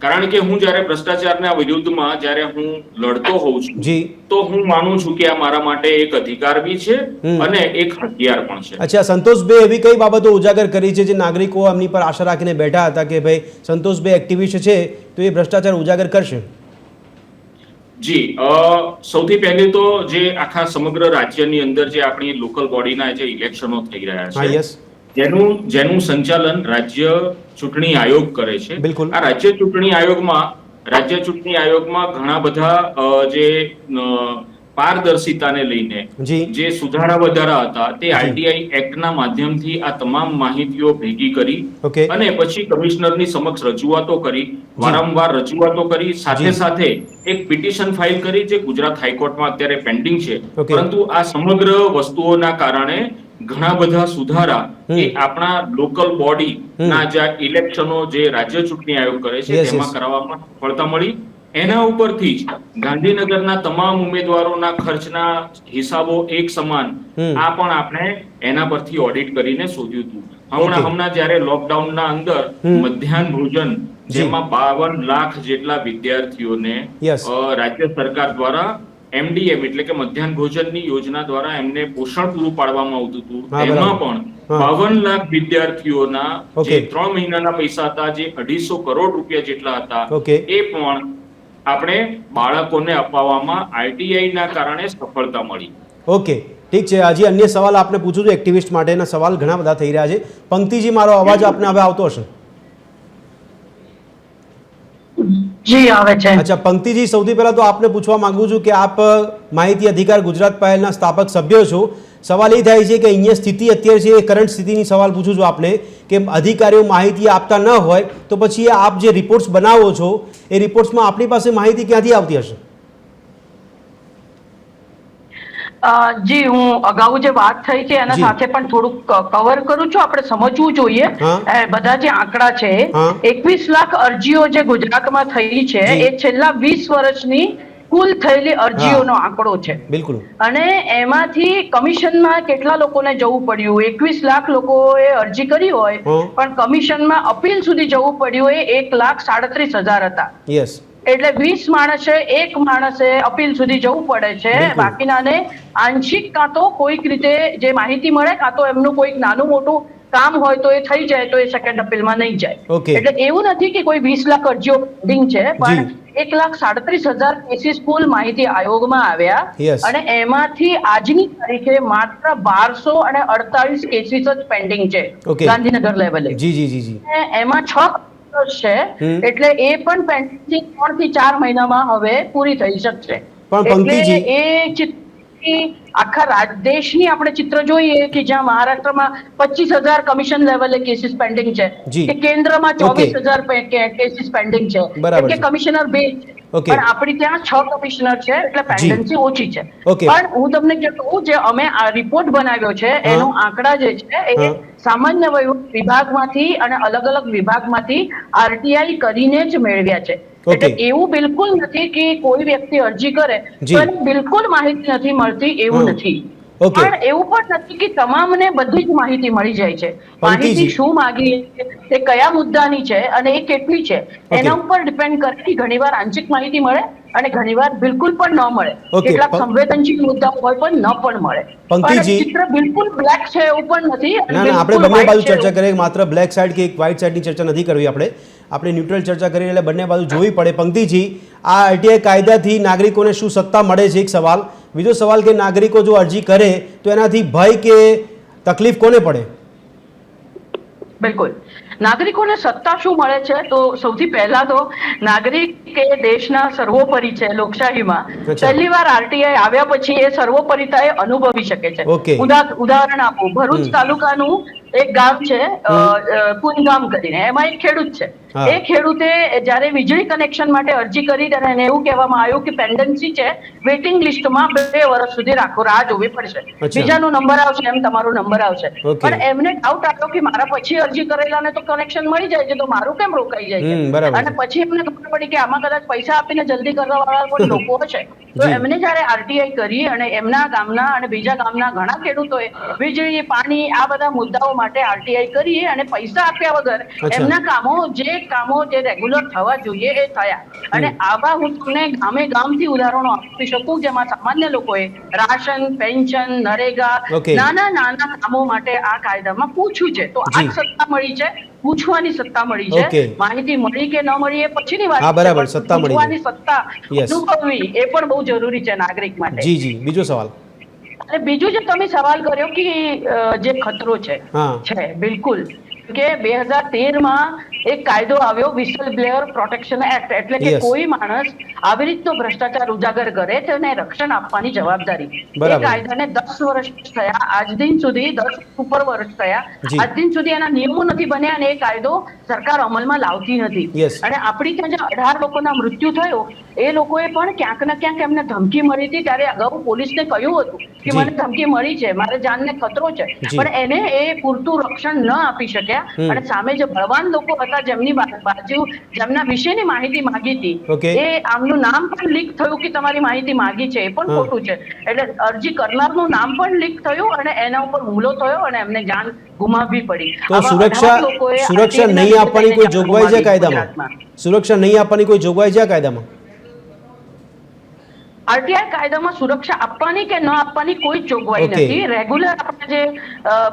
કારણ કે હું જ્યારે ભ્રષ્ટાચારના વિરુદ્ધમાં જ્યારે હું લડતો હોઉં છું તો હું માનું છું કે આ મારા માટે એક અધિકાર બી છે અને એક હથિયાર પણ છે. અચ્છા, સંતોષભાઈ એવી કઈ બાબતો ઉજાગર કરી છે જે નાગરિકો એમની પર આશા રાખીને બેઠા હતા કે ભાઈ સંતોષભાઈ એક્ટિવિસ્ટ છે તો એ ભ્રષ્ટાચાર ઉજાગર કરશે? જી સૌથી પહેલી તો જે આખા સમગ્ર રાજ્યની અંદર જે આપણી લોકલ બોડીના જે ઇલેક્શનો થઈ રહ્યા છે જેનું સંચાલન રાજ્ય ચૂંટણી આયોગ કરે છે. આ રાજ્ય ચૂંટણી આયોગમાં ઘણા બધા જે પારદર્શિતાને લઈને જે સુધારા વધારા હતા તે આરટીઆઈ એક્ટના માધ્યમથી આ તમામ માહિતીઓ ભેગી કરી અને પછી કમિશનરની સમક્ષ રજૂઆતો કરી, વારંવાર રજૂઆતો કરી, સાથે સાથે એક પિટિશન ફાઇલ કરી જે ગુજરાત હાઈકોર્ટમાં અત્યારે પેન્ડિંગ છે. પરંતુ આ સમગ્ર વસ્તુઓના કારણે ઘણા બધા સુધારા એ આપણા લોકલ બોડી ના જે ઇલેક્શનો જે રાજ્ય ચૂંટણી આયોગ કરે છે તેમાં કરવામાં સફળતા મળી. એના ઉપરથી જ ગાંધીનગરના તમામ ઉમેદવારોના ખર્ચના હિસાબો એક સમાન આ પણ આપણે એના પરથી ઓડિટ કરીને શોધ્યું હતું. હમણાં જયારે લોકડાઉનના અંદર મધ્યાહન ભોજન જેમાં 52 લાખ જેટલા વિદ્યાર્થીઓને રાજ્ય સરકાર દ્વારા MDM એટલે કે મધ્યાહન ભોજનની યોજના દ્વારા એમને પોષણ પૂરું પાડવામાં આવતું હતું. એમાં પણ 52 લાખ વિદ્યાર્થીઓના જે 3 મહિનાના પૈસા હતા જે 250 કરોડ રૂપિયા જેટલા હતા એ પણ આપણે બાળકોને અપાવવામાં આરટીઆઈ ના કારણે સફળતા મળી. ઓકે, ઠીક છે. હજી અન્ય સવાલ આપને પૂછું છું. એક્ટિવિસ્ટ માટેના સવાલ ઘણા બધા થઈ રહ્યા છે. પંક્તિજી, મારો અવાજ આપને હવે આવતો હશે? જી આવે છે. અચ્છા પંક્તિજી, સૌથી પહેલા તો આપને પૂછવા માંગુ છું કે આપ માહિતી અધિકાર ગુજરાત પહેલના સ્થાપક સભ્ય છો. સવાલ એ થાય છે કે અહીંયા સ્થિતિ અત્યારે છે, કરંટ સ્થિતિની સવાલ પૂછું છું આપને કે અધિકારીઓ માહિતી આપતા ન હોય તો પછી આપ જે રિપોર્ટ્સ બનાવો છો એ રિપોર્ટ્સમાં આપણી પાસે માહિતી ક્યાંથી આવતી હશે? જી, હું અગાઉ જે વાત થઈ છે એના સાથે પણ થોડુંક કવર કરું છું. આપણે સમજવું જોઈએ બધા જે આંકડા છે, 21 લાખ અરજીઓ જે ગુજરાતમાં થઈ છે એ છેલ્લા 20 વર્ષની કુલ થયેલી અરજીઓનો આંકડો છે. બિલકુલ. અને એમાંથી કમિશનમાં કેટલા લોકોને જવું પડ્યું? 21 લાખ લોકોએ અરજી કરી હોય પણ કમિશનમાં અપીલ સુધી જવું પડ્યું એ 1,37,000 હતા. યસ. એટલે 20 માણસે અપીલ સુધી જવું પડે છે. બાકીનાને આંશિક કાં તો કોઈક રીતે જે માહિતી મળે કાં તો એમનું કોઈક નાનું મોટું કામ હોય તો એ થઈ જાય તો એ સેકન્ડ અપીલમાં નહીં જાય. એટલે એવું નથી કે કોઈ 20 લાખ અરજીઓ પેન્ડિંગ છે, પણ 1,37,000 કેસીસ કુલ માહિતી આયોગમાં આવ્યા અને એમાંથી આજની તારીખે માત્ર 1248 કેસીસ જ પેન્ડિંગ છે ગાંધીનગર લેવલે. એમાં 6 છે એટલે એ પણ પેન્ડિંગ 3 થી 4 મહિનામાં હવે પૂરી થઈ શકશે. એટલે એ આખા દેશની આપણે ચિત્ર જોઈએ કે જ્યાં મહારાષ્ટ્રમાં 25,000 કમિશન લેવલે કેસીસ પેન્ડિંગ છે, કે કેન્દ્રમાં 24,000 કેસીસ પેન્ડિંગ છે, કે કમિશનર 2 છે, પણ આપણી ત્યાં 6 કમિશનર છે એટલે પેન્ડન્સી ઓછી છે. પણ હું તમને કહું, જે અમે આ રિપોર્ટ બનાવ્યો છે એનો આંકડા જે છે એ સામાન્ય વહીવટ વિભાગમાંથી અને અલગ અલગ વિભાગમાંથી આરટીઆઈ કરીને જ મેળવ્યા છે. એટલે એવું બિલકુલ નથી કે કોઈ વ્યક્તિ અરજી કરે તો બિલકુલ માહિતી નથી મળતી, એવું નથી. પણ એવું પણ નથી કે તમામને બધી જ માહિતી મળી જાય છે. માહિતી શું માંગી છે, તે કયા મુદ્દાની છે અને એ કેટલી છે એના ઉપર ડિપેન્ડ કરે કે ઘણીવાર આંશિક માહિતી મળે અને ઘણીવાર બિલકુલ પણ ન મળે. કેટલાક સંવેદનશીલ મુદ્દાઓ હોય પણ ન પણ મળે. પણ ચિત્ર બિલકુલ બ્લેક છે એવું પણ નથી. આપણે બંને બાજુ ચર્ચા કરીએ, માત્ર બ્લેક સાઈડ કે વ્હાઇટ સાઈડની ચર્ચા નથી કરવી. આપણે ન્યુટ્રલ ચર્ચા કરી એટલે બંને બાજુ જોવી પડે. પંક્તિજી, આ આરટીઆઈ કાયદાથી નાગરિકોને શું સત્તા મળે છે? એક સવાલ. બીજો સવાલ કે નાગરિકો જો અરજી કરે તો એનાથી ભય કે તકલીફ કોને પડે? બિલકુલ, નાગરિકોને સત્તા શું મળે છે? તો સૌથી પહેલા તો નાગરિક એ દેશના સર્વોપરી છે. લોકશાહીમાં પહેલી વાર આરટીઆઈ આવ્યા પછી એ સર્વોપરિતા એ અનુભવી શકે છે. ઉદાહરણ આપું, ભરૂચ તાલુકાનું એક ગામ છે પુનગામ કરીને, એમાં એક ખેડૂત છે. એ ખેડૂતે જયારે વીજળી કનેક્શન માટે અરજી કરી અને એને એવું કહેવામાં આવ્યું કે પેન્ડન્સી છે, વેઇટિંગ લિસ્ટમાં 2 વર્ષ સુધી રાહ જોવી પડશે, બીજાનો નંબર આવશે એમ તમારો નંબર આવશે. પણ એમને ડાઉટ આવ્યો કે મારા પછી અરજી કરેલાને તો કનેક્શન મળી જાય છે તો મારું કેમ રોકાઈ જાય છે? અને પછી એમને ખબર પડી કે આમાં કદાચ પૈસા આપીને જલ્દી કરવા વાળા પણ લોકો હશે. તો એમને જયારે આરટીઆઈ કરી અને એમના ગામના અને બીજા ગામના ઘણા ખેડૂતોએ વીજળી, પાણી, આ બધા મુદ્દાઓ માટે આરટીઆઈ કરી અને પૈસા આપ્યા વગર એમના કામો જે દરેક કામો જે રેગ્યુલર થવા જોઈએ એ થયા. અને આવા હું તમને ગામે ગામથી ઉદાહરણો આપી શકું જેમાં સામાન્ય લોકોએ રાશન, પેન્શન, નરેગા, નાના નાના કામો માટે આ કાયદામાં પૂછ્યું છે. તો આ સત્તા મળી છે, પૂછવાની સત્તા મળી છે. માહિતી મળી કે ન મળી એ પછીની વાત છે. બરાબર, સત્તા મળી, પૂછવાની સત્તા અનુભવવી એ પણ બહુ જરૂરી છે નાગરિક માટે. જી જી, બીજો સવાલ. અને બીજું જે તમે સવાલ કર્યો કે જે ખતરો છે બિલકુલ કે 2013માં એક કાયદો આવ્યો વિસલ બ્લેઅર પ્રોટેક્શન એક્ટ, એટલે કે કોઈ માણસ આવી રીતનો ભ્રષ્ટાચાર ઉજાગર કરે તેને રક્ષણ આપવાની જવાબદારી. એ કાયદાને 10 વર્ષ થયા આજ દિન સુધી, 10 ઉપર વર્ષ થયા આજ દિન સુધી એના નિયમો નથી બન્યા અને એ કાયદો સરકાર અમલમાં લાવતી નથી. અને આપણી ત્યાં જે 18 લોકોના મૃત્યુ થયો એ લોકોએ પણ ક્યાંક ને ક્યાંક એમને ધમકી મળી હતી. ત્યારે અગાઉ પોલીસને કહ્યું હતું કે મને ધમકી મળી છે, મારે જાનને ખતરો છે, પણ એને એ પૂરતું રક્ષણ ન આપી શક્યા. અને સામે જે બળવાન લોકો હતા જેમની બાજુ જેમના વિશેની માહિતી માંગી હતી એ આમનું નામ પણ લીક થયું કે તમારી માહિતી માંગી છે, એ પણ ખોટું છે. એટલે અરજી કરનારનું નામ પણ લીક થયું અને એના ઉપર હુમલો થયો અને એમને જાન ગુમાવવી પડી. તો સુરક્ષા નહીં આપવાની કોઈ જોગવાઈ છે કાયદામાં? સુરક્ષા નહીં આપવાની કોઈ જોગવાઈ છે કાયદામાં? આરટીઆઈ કાયદામાં સુરક્ષા આપવાની કે ન આપવાની કોઈ જોગવાઈ નથી. રેગ્યુલર આપણે જે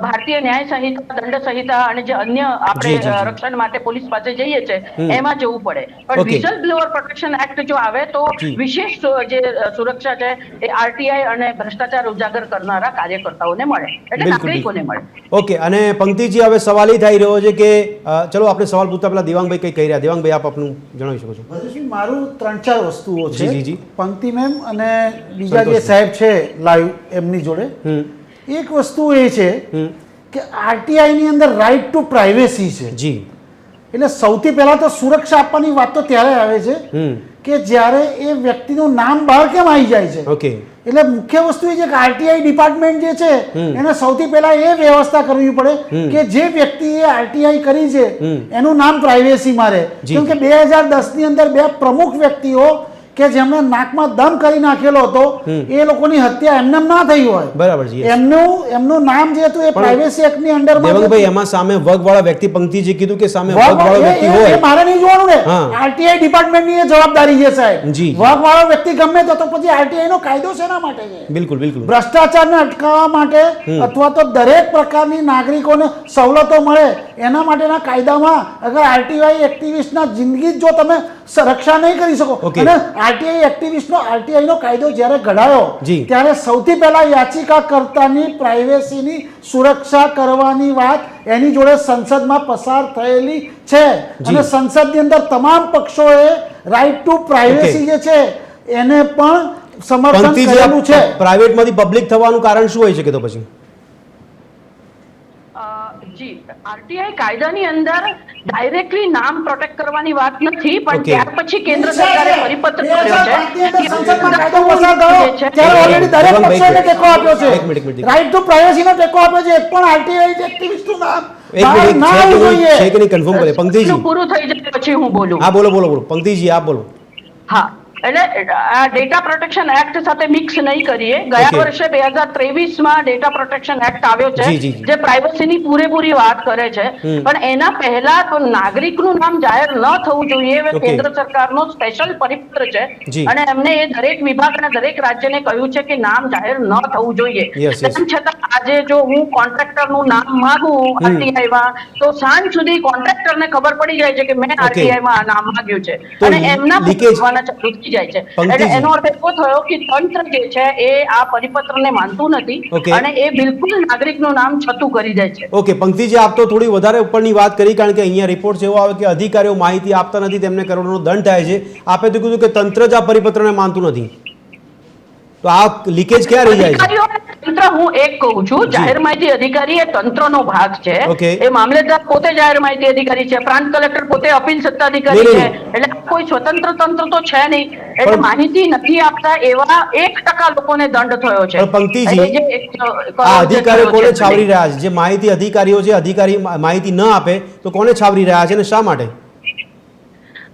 ભારતીય ન્યાય સંહિતા, દંડ સંહિતા અને જે અન્ય આપણે રક્ષણ માટે પોલીસ પાસે જઈએ છે એમાં જવું પડે. પણ વિસલ બ્લોઅર પ્રોટેક્શન એક્ટ જો આવે તો વિશેષ જે સુરક્ષા છે એ આરટીઆઈ અને ભ્રષ્ટાચાર ઉજાગર કરનારા કાર્યકર્તાઓને મળે, એટલે નાગરિકોને મળે. ઓકે. અને પંક્તિજી, હવે સવાલ એ થઈ રહ્યો છે કે ચલો આપણે સવાલ પૂછતા પહેલા દેવાંગભાઈ કઈ કહી રહ્યા. દેવાંગભાઈ, આપ આપનું જણાવી શકો છો. મારું 3-4 વસ્તુઓ છે. પંક્તિ મેમ અને બીજા જે સાહેબ છે લાઈવ એમની જોડે એક વસ્તુ એ છે કે આરટીઆઈ ની અંદર રાઈટ ટુ પ્રાઇવેસી છે. જી. એટલે સૌથી પહેલા તો સુરક્ષા આપવાની વાત તો ત્યારે આવે છે કે જ્યારે એ વ્યક્તિનું નામ બહાર કેમ આવી જાય છે. ઓકે. એટલે મુખ્ય વસ્તુ એ છે કે આરટીઆઈ ડિપાર્ટમેન્ટ જે છે એને સૌથી પહેલા એ વ્યવસ્થા કરવી પડે કે જે વ્યક્તિએ આરટીઆઈ કરી છે એનું નામ પ્રાઇવેસીમાં રહે. કેમ કે 2010 ની અંદર 2 પ્રમુખ વ્યક્તિઓ કે જેમને નાકમાં દમ કરી નાખેલો હતો એ લોકોની હત્યા એમને ના થઈ હોય. બરાબર છે. એમનું નામ જે હતું એ પ્રાઇવેસી એક્ટ ની અંડરમાં. દેવાંગભાઈ, એમાં સામે વગવાળા વ્યક્તિ, પંક્તિજી કીધું કે સામે વગવાળો વ્યક્તિ હોય એ મારે નહીં જોવાનું ને, આરટીઆઈ ડિપાર્ટમેન્ટ ની જવાબદારી છે સાહેબ. વગવાળો વ્યક્તિ ગમે તો પછી આરટીઆઈ નો કાયદો શેના માટે છે? બિલકુલ બિલકુલ. ભ્રષ્ટાચારને અટકાવવા માટે અથવા તો દરેક પ્રકારની નાગરિકોને સવલતો મળે એના માટેના કાયદામાં અગર આરટીઆઈ એક્ટિવિસ્ટના જિંદગી જો તમે રક્ષા નહીં કરી શકો. અને આરટીઆઈ એક્ટિવિસ્ટનો આરટીઆઈનો કાયદો જ્યારે ઘડાયો ત્યારે સૌથી પહેલા યાચિકાકર્તાની પ્રાઇવેસીની સુરક્ષા કરવાની વાત એની જોડે સંસદમાં પસાર થયેલી છે. અને સંસદની અંદર તમામ પક્ષોએ રાઈટ ટુ પ્રાઇવેસી જે છે એને પણ સમર્થન કરેલું છે. પ્રાઇવેટમાંથી પબ્લિક થવાનું કારણ શું હોય છે કે તો પછી? જી, આરટીઆઈ કાયદાની અંદર ડાયરેક્ટલી નામ પ્રોટેક્ટ કરવાની વાત નથી, પણ ત્યાર પછી કેન્દ્ર સરકારે પરિપત્ર કર્યો છે. સંસદમાં કાયદો પસાર થયો ત્યારે ઓલરેડી દરેક પક્ષોને ટેકો આપ્યો છે. રાઈટ ટુ પ્રાઇવેસીનો ટેકો આપ્યો છે. એક પણ આરટીઆઈ એક્ટિવિસ્ટનું નામ કન્ફર્મ કરે. પંક્તિજી, પૂરું થઈ જાય પછી હું બોલું. હા, બોલો બોલો બોલો. પંક્તિજી, આપ બોલો. હા, એટલે આ ડેટા પ્રોટેક્શન એક્ટ સાથે મિક્સ નહીં કરીએ. ગયા વર્ષે 2023માં ડેટા પ્રોટેક્શન એક્ટ આવ્યો છે જે પ્રાઇવસીની પૂરેપૂરી વાત કરે છે, પણ એના પહેલા તો નાગરિકનું નામ જાહેર ન થવું જોઈએ એ કેન્દ્ર સરકારનો સ્પેશિયલ પરિપત્ર છે. અને એમને એ દરેક વિભાગ અને દરેક રાજ્યને કહ્યું છે કે નામ જાહેર ન થવું જોઈએ. તેમ છતાં આજે જો હું કોન્ટ્રાક્ટરનું નામ માંગું આરટીઆઈમાં તો સાંજ સુધી કોન્ટ્રાક્ટરને ખબર પડી જાય છે કે મેં આરટીઆઈમાં આ નામ માંગ્યું છે અને એમના પૂછવાના ચાલુ થઈ જાય છે. એટલે એનો અર્થ એવો થયો કે તંત્ર જે છે એ આ પરિપત્રને માનતું નથી અને એ બિલકુલ નાગરિકનું નામ છતું કરી દે છે. ઓકે પંક્તિજી, આપ તો થોડી વધારે ઉપરની વાત કરી, કારણ કે અહીંયા રિપોર્ટ એવો આવે કે અધિકારીઓ માહિતી આપતા નથી, તેમને કરોડોનો દંડ થાય છે. આપે તો કીધું કે તંત્ર જ આ પરિપત્રને માનતું નથી, તો આ લીકેજ ક્યાં રહી જાય છે? તંત્ર, હું એક કહું છું, જાહેર માહિતી અધિકારી એ તંત્રનો ભાગ છે. એ મામલેદાર પોતે જાહેર માહિતી અધિકારી છે, પ્રાંત કલેક્ટર પોતે અપીલ સત્તાધિકારી છે. એટલે કોઈ સ્વતંત્ર તંત્ર તો છે નહીં. એટલે માહિતી નથી આપતા એવા 1% લોકોને દંડ થયો છે. પંક્તિજી, આ અધિકારીઓ કોને છાવરી રહ્યા છે? જે માહિતી અધિકારીઓ છે, અધિકારી માહિતી ન આપે તો કોને છાવરી રહ્યા છે અને શા માટે?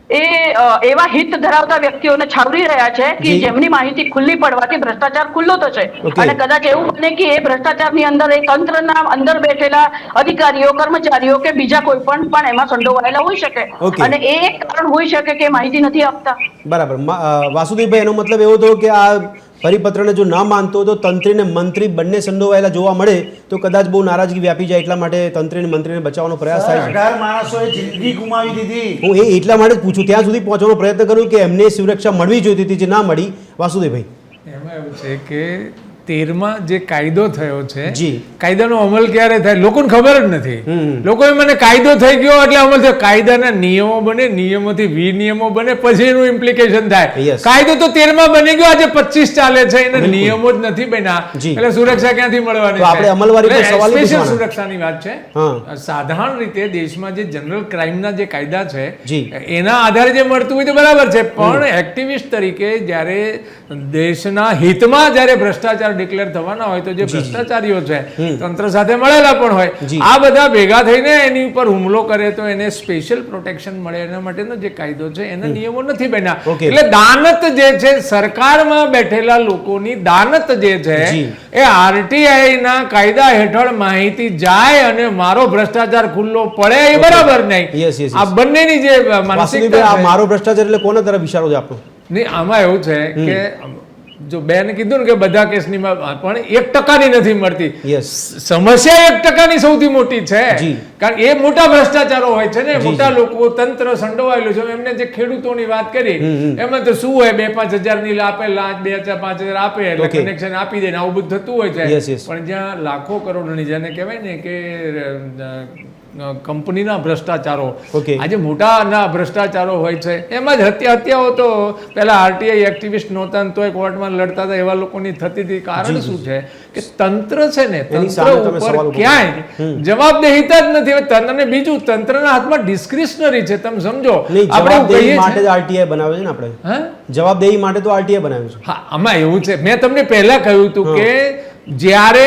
એ એવા હિત ધરાવતા વ્યક્તિઓને છાવરી રહ્યા છે કે જી. જેમની માહિતી ખુલ્લી પડવાથી ભ્રષ્ટાચાર ખુલ્લો થશે Okay. અને કદાચ એવું બને કે એ ભ્રષ્ટાચારની અંદર એ તંત્રના અંદર બેઠેલા અધિકારીઓ કર્મચારીઓ કે બીજા કોઈ પણ એમાં સંડોવાયેલા હોઈ શકે Okay. અને એ એક કારણ હોઈ શકે કે માહિતી નથી આપતા. બરાબર વાસુદેવભાઈ, એનો મતલબ એવો હતો કે આ પરિપત્રને જો ના માનતો તો તંત્રી ને મંત્રી બંને સંડોવાયેલા જોવા મળે તો કદાચ બહુ નારાજગી વ્યાપી જાય, એટલા માટે તંત્રી અને મંત્રીને બચાવવાનો પ્રયાસ થાય છે. 18 માણસોએ જિંદગી ગુમાવી દીધી. હું એટલા માટે જ પૂછું, ત્યાં સુધી પહોંચવાનો પ્રયત્ન કરું કે એમને સુરક્ષા મળવી જોઈતી હતી જે ના મળી. વાસુદેવભાઈ, એમાં એવું છે કે 13માં જે કાયદો થયો છે, જી. કાયદાનો અમલ ક્યારે થાય લોકોને ખબર જ નથી. લોકોએ મને કાયદો થઈ ગયો એટલે અમલ થયો. કાયદાના નિયમો બને, નિયમોથી વિનિયમો બને, પછી એનું ઇમ્પ્લિકેશન થાય. Yes. કાયદો તો 13માં બની ગયો, આજે 25 ચાલે છે, એના નિયમો જ નથી બન્યા, જી. એટલે સુરક્ષા ક્યાંથી મળવાની તો આપણે છે? અમલવારી પર એટલે સવાલ નહીં special પૂછવાના. સુરક્ષાની વાત છે. હા. સાધારણ રીતે દેશમાં જે જનરલ ક્રાઇમના જે કાયદા છે જી. એના આધારે જે મળતું હોય તો બરાબર છે, પણ એક્ટિવિસ્ટ તરીકે જ્યારે દેશના હિતમાં જ્યારે ભ્રષ્ટાચાર ડિક્લેર થવાના હોય તો જે ભ્રષ્ટાચારીઓ છે તંત્ર સાથે મળેલા પણ હોય, જી. આ બધા ભેગા થઈને એની ઉપર હુમલો કરે તો એને સ્પેશિયલ પ્રોટેક્શન મળે, એના માટેનો જે કાયદો છે એના નિયમો નથી બન્યા. Okay. એટલે દાનત જે છે, સરકારમાં બેઠેલા લોકોની દાનત જે છે જી. એ આરટીઆઈ ના કાયદા હેઠળ માહિતી જાય અને મારો ભ્રષ્ટાચાર ખુલ્લો પડે એ બરાબર નહીં. Yes, yes, yes. આ બંનેની જે વાસુદેવભાઈ, માનસિકતા આ છે, મારો ભ્રષ્ટાચાર એટલે કોના તરફ ઇશારો છે આપણો? નહીં, આમાં એવું છે કે જો બેન કીધું ને કે બધા કેસની પણ 1% નથી મળતી. યસ. સમસ્યા 1% સૌથી મોટી છે, જી. કારણ કે એ મોટા ભ્રષ્ટાચારો હોય છે ને, જી, મોટા લોકો તંત્ર સંડોવાયેલું છે. એમને જે ખેડૂતોની વાત કરી એમાં તો શું હોય, 2-5 હજારની આપે લાંચ, 2-5 હજાર આપે એટલે Okay. કનેક્શન આપી દે ને આવું બધું થતું હોય છે. Yes, yes. પણ જ્યાં લાખો કરોડોની જેને કહેવાય ને કે કંપનીના ભ્રષ્ટાચારો, Okay. આજે મોટાના ભ્રષ્ટાચારો હોય છે, એમાં જ હત્યાઓ તો પહેલા આરટીઆઈ એક્ટિવિસ્ટ નહોતા ને તોય કોર્ટમાં લડતા હતા, એવા લોકોની થતી હતી. કારણ શું છે કે તંત્ર છે ને, એની તંત્ર સામે તમે સવાલ ઉપર ઉભો ક્યાંય જવાબદેહીતા જ નથી. હવે તંત્રને બીજું, તંત્રના હાથમાં ડિસ્ક્રિશનરી છે, તમે સમજો. નહીં, આપણે એવું જવાબદેહી કહીએ માટે છીએ- જ આરટીઆઈ બનાવે છે ને આપણે. હા? જવાબદેહી માટે તો આરટીઆઈ બનાવ્યું છે. હા, આમાં એવું છે, મેં તમને પહેલા કહ્યું હતું કે જ્યારે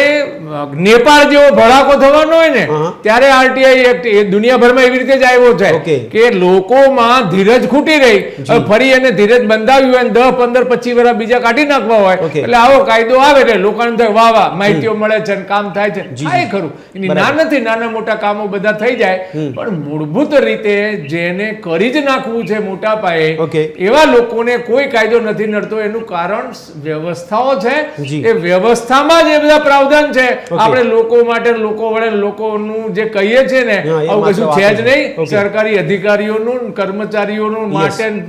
નેપાળ જેવો ભડાકો થવાનો હોય ને હા. ત્યારે આરટીઆઈ એક્ટ એ દુનિયાભરમાં એવી રીતે જ આવ્યો છે Okay. કે લોકોમાં ધીરજ ખૂટી રહી, હવે ફરી એને ધીરજ બંધાવી હોય 10, 15, 25 વર્ષ બીજા કાઢી નાખવા હોય, Okay. એટલે આવો કાયદો આવે એટલે લોકોને થાય વાહ વાહ માહિતીઓ મળે છે ને કામ થાય છે. હા, એ ખરું, એની ના નથી, નાના મોટા કામો બધા થઈ જાય, પણ મૂળભૂત રીતે જેને કરી જ નાખવું છે મોટા પાયે, Okay. એવા લોકોને કોઈ કાયદો નથી નડતો. એનું કારણ વ્યવસ્થાઓ છે, જી. એ વ્યવસ્થામાં જે બધા પ્રાવધાન છે. Okay. આપણે લોકો માટે, લોકો વડે લોકોનું જે કહીએ છીએ ને, હા, એ આવું માત્ર કશું છે જ વાત નહીં. Okay. સરકારી અધિકારીઓનું, કર્મચારીઓનું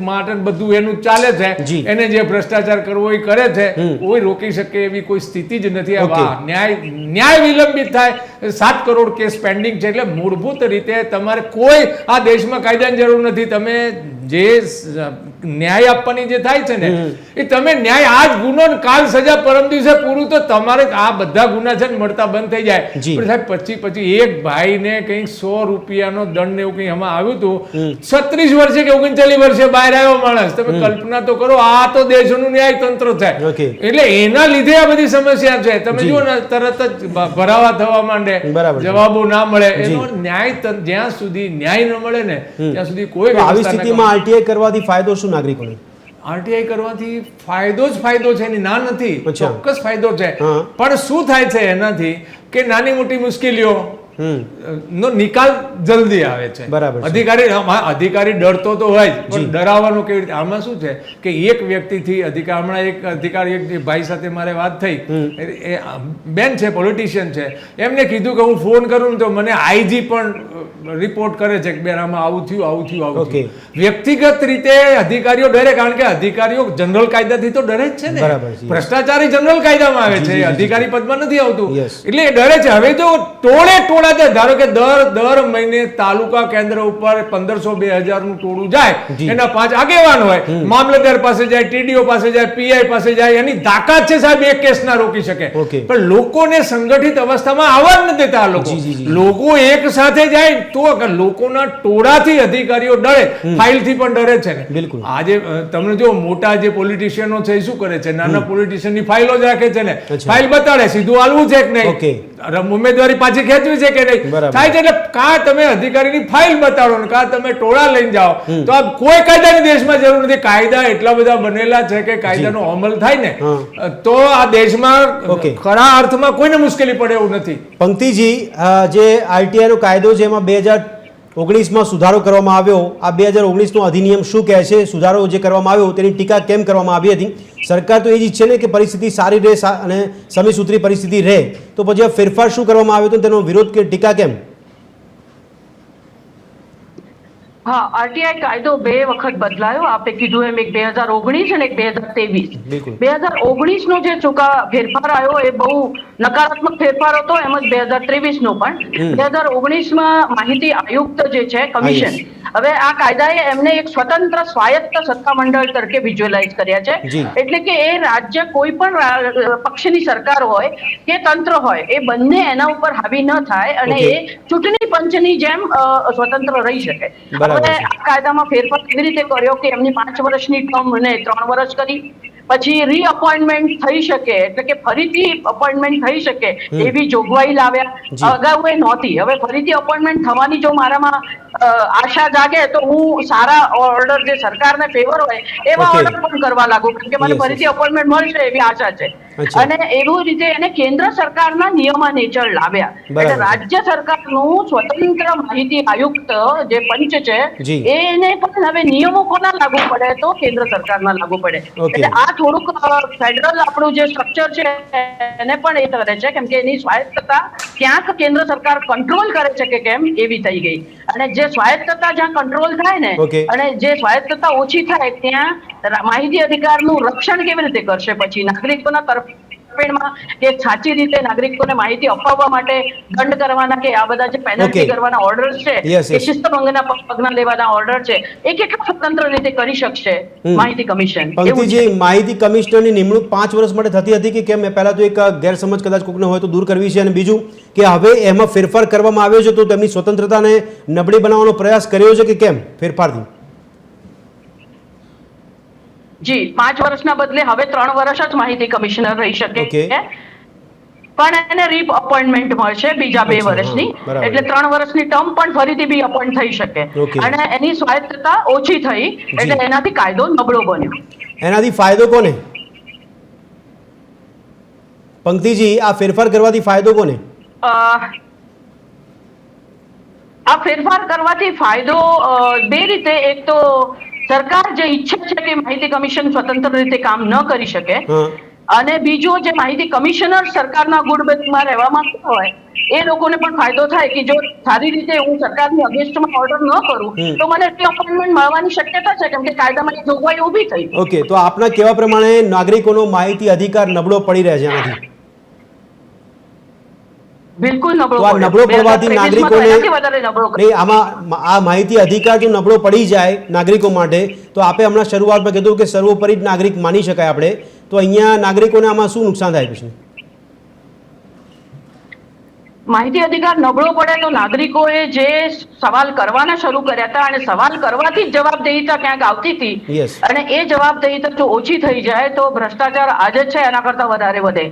માટે બધું એનું ચાલે છે. જી. એને જે ભ્રષ્ટાચાર કરવો એ કરે છે, કોઈ રોકી શકે એવી કોઈ સ્થિતિ જ નથી. આ Okay. વાહ, ન્યાય વિલંબિત થાય, 7 કરોડ કેસ પેન્ડિંગ છે. એટલે મૂળભૂત રીતે તમારે કોઈ આ દેશમાં કાયદાની જરૂર નથી. તમે જે ન્યાય આપવાની જે થાય છે ને, એ તમે ન્યાય આજ ગુનો ને કાલ સજા, પરમ દિવસે પૂરું, તો તમારે આ બધા ગુના છે ને મળતા બંધ થઈ જાય. જી. પણ સાહેબ 25 એક ભાઈને કંઈક 100 રૂપિયાનો દંડ ને એવું કંઈ આમાં આવ્યું હતું. 36 વર્ષે કે 39 વર્ષે બહાર આવ્યો માણસ. તમે કલ્પના તો કરો, આ તો દેશનું ન્યાય તંત્ર છે. Okay. એટલે એના લીધે આ બધી સમસ્યા છે. તમે જુઓ ને, તરત જ ભરાવા થવા માંડે, બરાબર છે. જવાબો ના મળે. એનો ન્યાય જ્યાં સુધી ન્યાય ન મળે ને ત્યાં સુધી કોઈ તો આવી વ્યવસ્થા ન સ્થિતિમાં આરટીઆઈ કરવાથી ફાયદો શું નાગરિકોને? આરટીઆઈ કરવાથી ફાયદો જ ફાયદો છે, એની ના નથી, અચ્છા. ચોક્કસ ફાયદો છે. હા. પણ શું થાય છે એનાથી કે નાની મોટી મુશ્કેલીઓ હમ. નો નિકાલ જલ્દી આવે છે. બરાબર છે. અધિકારી ડરતો તો હોય જ, પણ ડરાવવાનો કેવી રીતે? આમાં શું છે કે એક વ્યક્તિથી હમણાં એક અધિકારી, એક ભાઈ સાથે મારે વાત થઈ, એ બેન છે, પોલિટિશિયન છે, એમને કીધું કે હું ફોન કરું ને તો મને આઈજી પણ રિપોર્ટ કરે છે કે બેન આમાં આવું થયું, આવું થયું, આવું Okay. થયું. વ્યક્તિગત રીતે અધિકારીઓ ડરે, કારણ કે અધિકારીઓ જનરલ કાયદાથી તો ડરે જ છે ને. બરાબર છે. ભ્રષ્ટાચારી જનરલ કાયદામાં આવે છે, અધિકારી પદમાં નથી આવતું. Yes. એટલે એ ડરે છે. હવે જો ટોળા ધારો કે દર મહિને તાલુકા કેન્દ્ર ઉપર 1500-2000 નું ટોળું જાય, જી. એના 5 આગેવાન હોય, મામલતદાર પાસે જાય, ટીડીઓ પાસે જાય, પીઆઈ પાસે જાય, એની તાકાત છે સાહેબ, એક કેસ ના રોકી શકે. Okay. પણ લોકોને સંગઠિત અવસ્થામાં આવવા જ નથી દેતા આ લોકો. જી, જી, જી. લોકો એક સાથે જાય તો લોકોના ટોળાથી અધિકારીઓ ડરે, ફાઇલથી પણ ડરે છે ને. બિલકુલ. આજે તમને જો મોટા જે પોલિટિશિયનો છે એ શું કરે છે, નાના પોલિટિશિયનની ફાઇલો જ રાખે છે ને, અચ્છા. ફાઇલ બતાડે, સીધું આલવું છે કે Okay. નહીં, ઉમેદવારી પાછી ખેંચવી છે કે કે નહીં થાય છે. એટલે કાં તમે અધિકારીની ફાઇલ બતાડો ને કાં તમે ટોળા લઈને જાઓ, તો આ કોઈ કાયદાની દેશમાં જરૂર નથી. કાયદા એટલા બધા બનેલા છે કે કાયદાનો અમલ થાય ને તો આ દેશમાં ખરા અર્થમાં કોઈને મુશ્કેલી પડે એવું નથી. પંક્તિજી, જે આરટીઆઈ નો કાયદો છે એમાં 2019માં સુધારો કરવામાં આવ્યો. આ 2019નો અધિનિયમ શું કહે છે? સુધારો જે કરવામાં આવ્યો તેની ટીકા કેમ કરવામાં આવી હતી? સરકાર તો એ જ ઈચ્છે ને કે પરિસ્થિતિ સારી રહે અને સમયસૂત્રી પરિસ્થિતિ રહે, તો પછી આ ફેરફાર શું કરવામાં આવ્યો હતો તેનો વિરોધ કે ટીકા કેમ? હા, આરટીઆઈ કાયદો 2 વખત બદલાયો. આપે કીધું એમ એક 2019 અને એક 2023. 2019 નો જે ફેરફાર આવ્યો એ બહુ નકારાત્મક ફેરફાર હતો, એમ જ 2023 નો પણ. 2019માં માહિતી આયુક્ત જે છે કમિશન, હવે આ કાયદાએ એમને એક સ્વતંત્ર સ્વાયત્ત સત્તામંડળ તરીકે વિઝ્યુઅલાઇઝ કર્યા છે. એટલે કે એ રાજ્ય કોઈ પણ પક્ષની સરકાર હોય કે તંત્ર હોય એ બંને એના ઉપર હાવી ન થાય અને એ ચૂંટણી પંચની જેમ સ્વતંત્ર રહી શકે. હવે આ કાયદામાં ફેરફાર કેવી રીતે કર્યો કે એમની 5 વર્ષની ટર્મ ને 3 વર્ષ કરી, પછી રીઅપોઇન્ટમેન્ટ થઈ શકે એટલે કે ફરીથી અપોઇન્ટમેન્ટ થઈ શકે એવી જોગવાઈ લાવ્યા. અગાઉ એ નહોતી. હવે ફરીથી અપોઇન્ટમેન્ટ થવાની જો મારામાં આશા જાગે તો હું સારા ઓર્ડર જે સરકારને ફેવર હોય એવા ઓર્ડર પણ કરવા લાગુ, કારણ કે મને ફરીથી અપોઇન્ટમેન્ટ મળશે એવી આશા છે. અને એવી રીતે એને કેન્દ્ર સરકારના નિયમન હેઠળ લાવ્યા. એટલે રાજ્ય સરકારનું સ્વતંત્ર માહિતી આયુક્ત જે પંચ છે એને પણ હવે નિયમો કોના લાગુ પડે તો કેન્દ્ર સરકારના લાગુ પડે. એટલે આ થોડુંક ફેડરલ આપણું જે સ્ટ્રક્ચર છે એને પણ એ કરે છે, કેમ કે એની સ્વાયત્તતા ક્યાંક કેન્દ્ર સરકાર કંટ્રોલ કરે છે કે કેમ એવી થઈ ગઈ. અને જે સ્વાયત્તતા જ્યાં કંટ્રોલ થાય ને અને જે સ્વાયત્તતા ઓછી થાય ત્યાં માહિતી અધિકારનું રક્ષણ કેવી રીતે કરશે? પછી નાગરિકોના તરફેણમાં કે સાચી રીતે નાગરિકોને માહિતી અપાવવા માટે દંડ કરવાના કે આ બધા જે પેનલ્ટી કરવાના ઓર્ડર છે, એ શિસ્તભંગના પગલાં લેવાના ઓર્ડર છે, એ કેટલા સ્વતંત્ર રીતે કરી શકશે માહિતી કમિશન? પંક્તિજી, માહિતી કમિશનરની નિમણૂક 5 વર્ષ માટે થતી હતી કે કેમ? પહેલા તો એક ગેરસમજ કદાચ કોઈને હોય તો દૂર કરવી છે, અને બીજું કે હવે એમાં ફેરફાર કરવામાં આવ્યો છે તો તેમની સ્વતંત્રતાને નબળી બનાવવાનો પ્રયાસ કર્યો છે કે કેમ ફેરફારથી? જી, 5 વર્ષના બદલે હવે 3 વર્ષ જ માહિતી કમિશનર રહી શકે છે, પણ એને રીપ અપોઇન્ટમેન્ટ મળશે બીજા 2 વર્ષની. એટલે 3 વર્ષની ટર્મ પણ ફરીથી બી અપોઇન્ટ થઈ શકે. અને એની સ્વાયત્તતા ઓછી થઈ એટલે એનાથી કાયદો નબળો બન્યો. એનાથી ફાયદો કોને? પંક્તિજી, આ ફેરફાર કરવાથી ફાયદો કોને? આ ફેરફાર કરવાથી ફાયદો 2 રીતે. એક તો સરકાર જે ઈચ્છે છે કે માહિતી કમિશન સ્વતંત્ર રીતે કામ ન કરી શકે, અને બીજું જે માહિતી કમિશનર સરકારના ગુડબેમાં રહેવા માંગતા હોય એ લોકોને પણ ફાયદો થાય કે જો સારી રીતે હું સરકારની અગેન્સ્ટમાં ઓર્ડર ન કરું તો મને અપોઇન્ટમેન્ટ મળવાની શક્યતા છે, કેમ કે કાયદામાં એ જોગવાઈ ઊભી થઈ. ઓકે, તો આપના કહેવા પ્રમાણે નાગરિકોનો માહિતી અધિકાર નબળો પડી રહે છે આનાથી? બિલકુલ નબળો પડવાથી નાગરિકોને આમાં આ માહિતી અધિકાર જો નબળો પડી જાય નાગરિકો માટે, તો આપે હમણાં શરૂઆતમાં કીધું કે સર્વોપરી જ નાગરિક માની શકાય આપણે, તો અહીંયા નાગરિકોને આમાં શું નુકસાન થાય? પછી માહિતી અધિકાર નબળો પડે તો નાગરિકોએ જે સવાલ કરવાના શરૂ કર્યા હતા અને સવાલ કરવાથી જ જવાબદેહીતા ક્યાંક આવતી હતી, અને એ જવાબદેહીતા જો ઓછી થઈ જાય તો ભ્રષ્ટાચાર આજે છે એના કરતા વધારે વધે.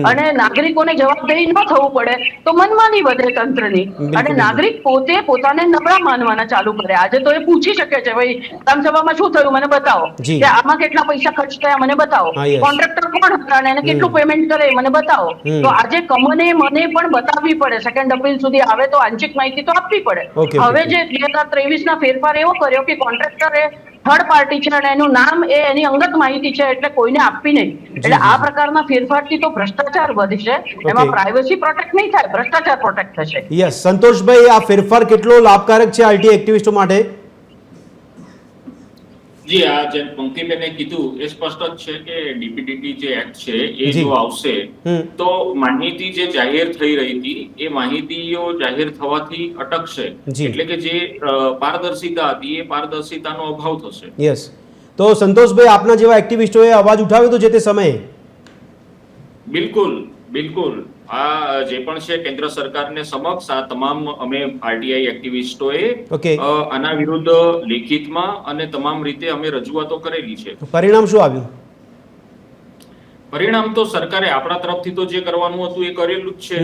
અને નાગરિકોને જવાબદેહી ન થવું પડે તો મનમાની વધે તંત્રની, અને નાગરિક પોતે પોતાને નબળા માનવાના ચાલુ કરે. આજે તો એ પૂછી શકે છે, ભાઈ વિધાનસભામાં શું થયું મને બતાવો, કે આમાં કેટલા પૈસા ખર્ચ થયા મને બતાવો, કોન્ટ્રાક્ટર કોણ હતા અને એને કેટલું પેમેન્ટ કરે મને બતાવો. તો આજે મને પણ બતાવવી પડે. 2 એપ્રિલ સુધી આવે તો આંશિક માહિતી તો આપવી પડે. હવે જે 2023ના ફેરફાર એવો કર્યો કે કોન્ટ્રાક્ટરે થર્ડ પાર્ટી છે અને એનું નામ એ એની અંગત માહિતી છે એટલે કોઈને આપવી નહીં. એટલે આ પ્રકારના ફેરફારથી તો ભ્રષ્ટાચાર વધશે, એમાં પ્રાઇવસી પ્રોટેક્ટ નહીં થાય, ભ્રષ્ટાચાર પ્રોટેક્ટ થશે. યસ, સંતોષભાઈ, આ ફેરફાર કેટલો લાભકારક છે આરટીઆઈ એક્ટિવિસ્ટો માટે? જી, આ જે પંક્તિબેને કીધું એ સ્પષ્ટ જ છે કે ડીપીડીટી જે એક્ટ છે એ જો આવશે તો માહિતી જે જાહેર થઈ રહી હતી એ માહિતીઓ જાહેર થવાથી અટકશે. એટલે કે જે પારદર્શિતા હતી એ પારદર્શિતાનો અભાવ થશે. યસ, તો સંતોષભાઈ, આપના જેવા એક્ટિવિસ્ટોએ અવાજ ઉઠાવ્યો હતો જે તે સમયે? બિલકુલ બિલકુલ. આ જે પણ છે કેન્દ્ર સરકારને સમક્ષ આ તમામ અમે આરટીઆઈ એક્ટિવિસ્ટોએ આના વિરુદ્ધ લેખિતમાં અને તમામ રીતે અમે રજૂઆતો કરેલી છે. પરિણામ શું આવ્યું? પરિણામ તો સરકારે આપણા તરફથી તો જે કરવાનું હતું એ કરેલું જ છે.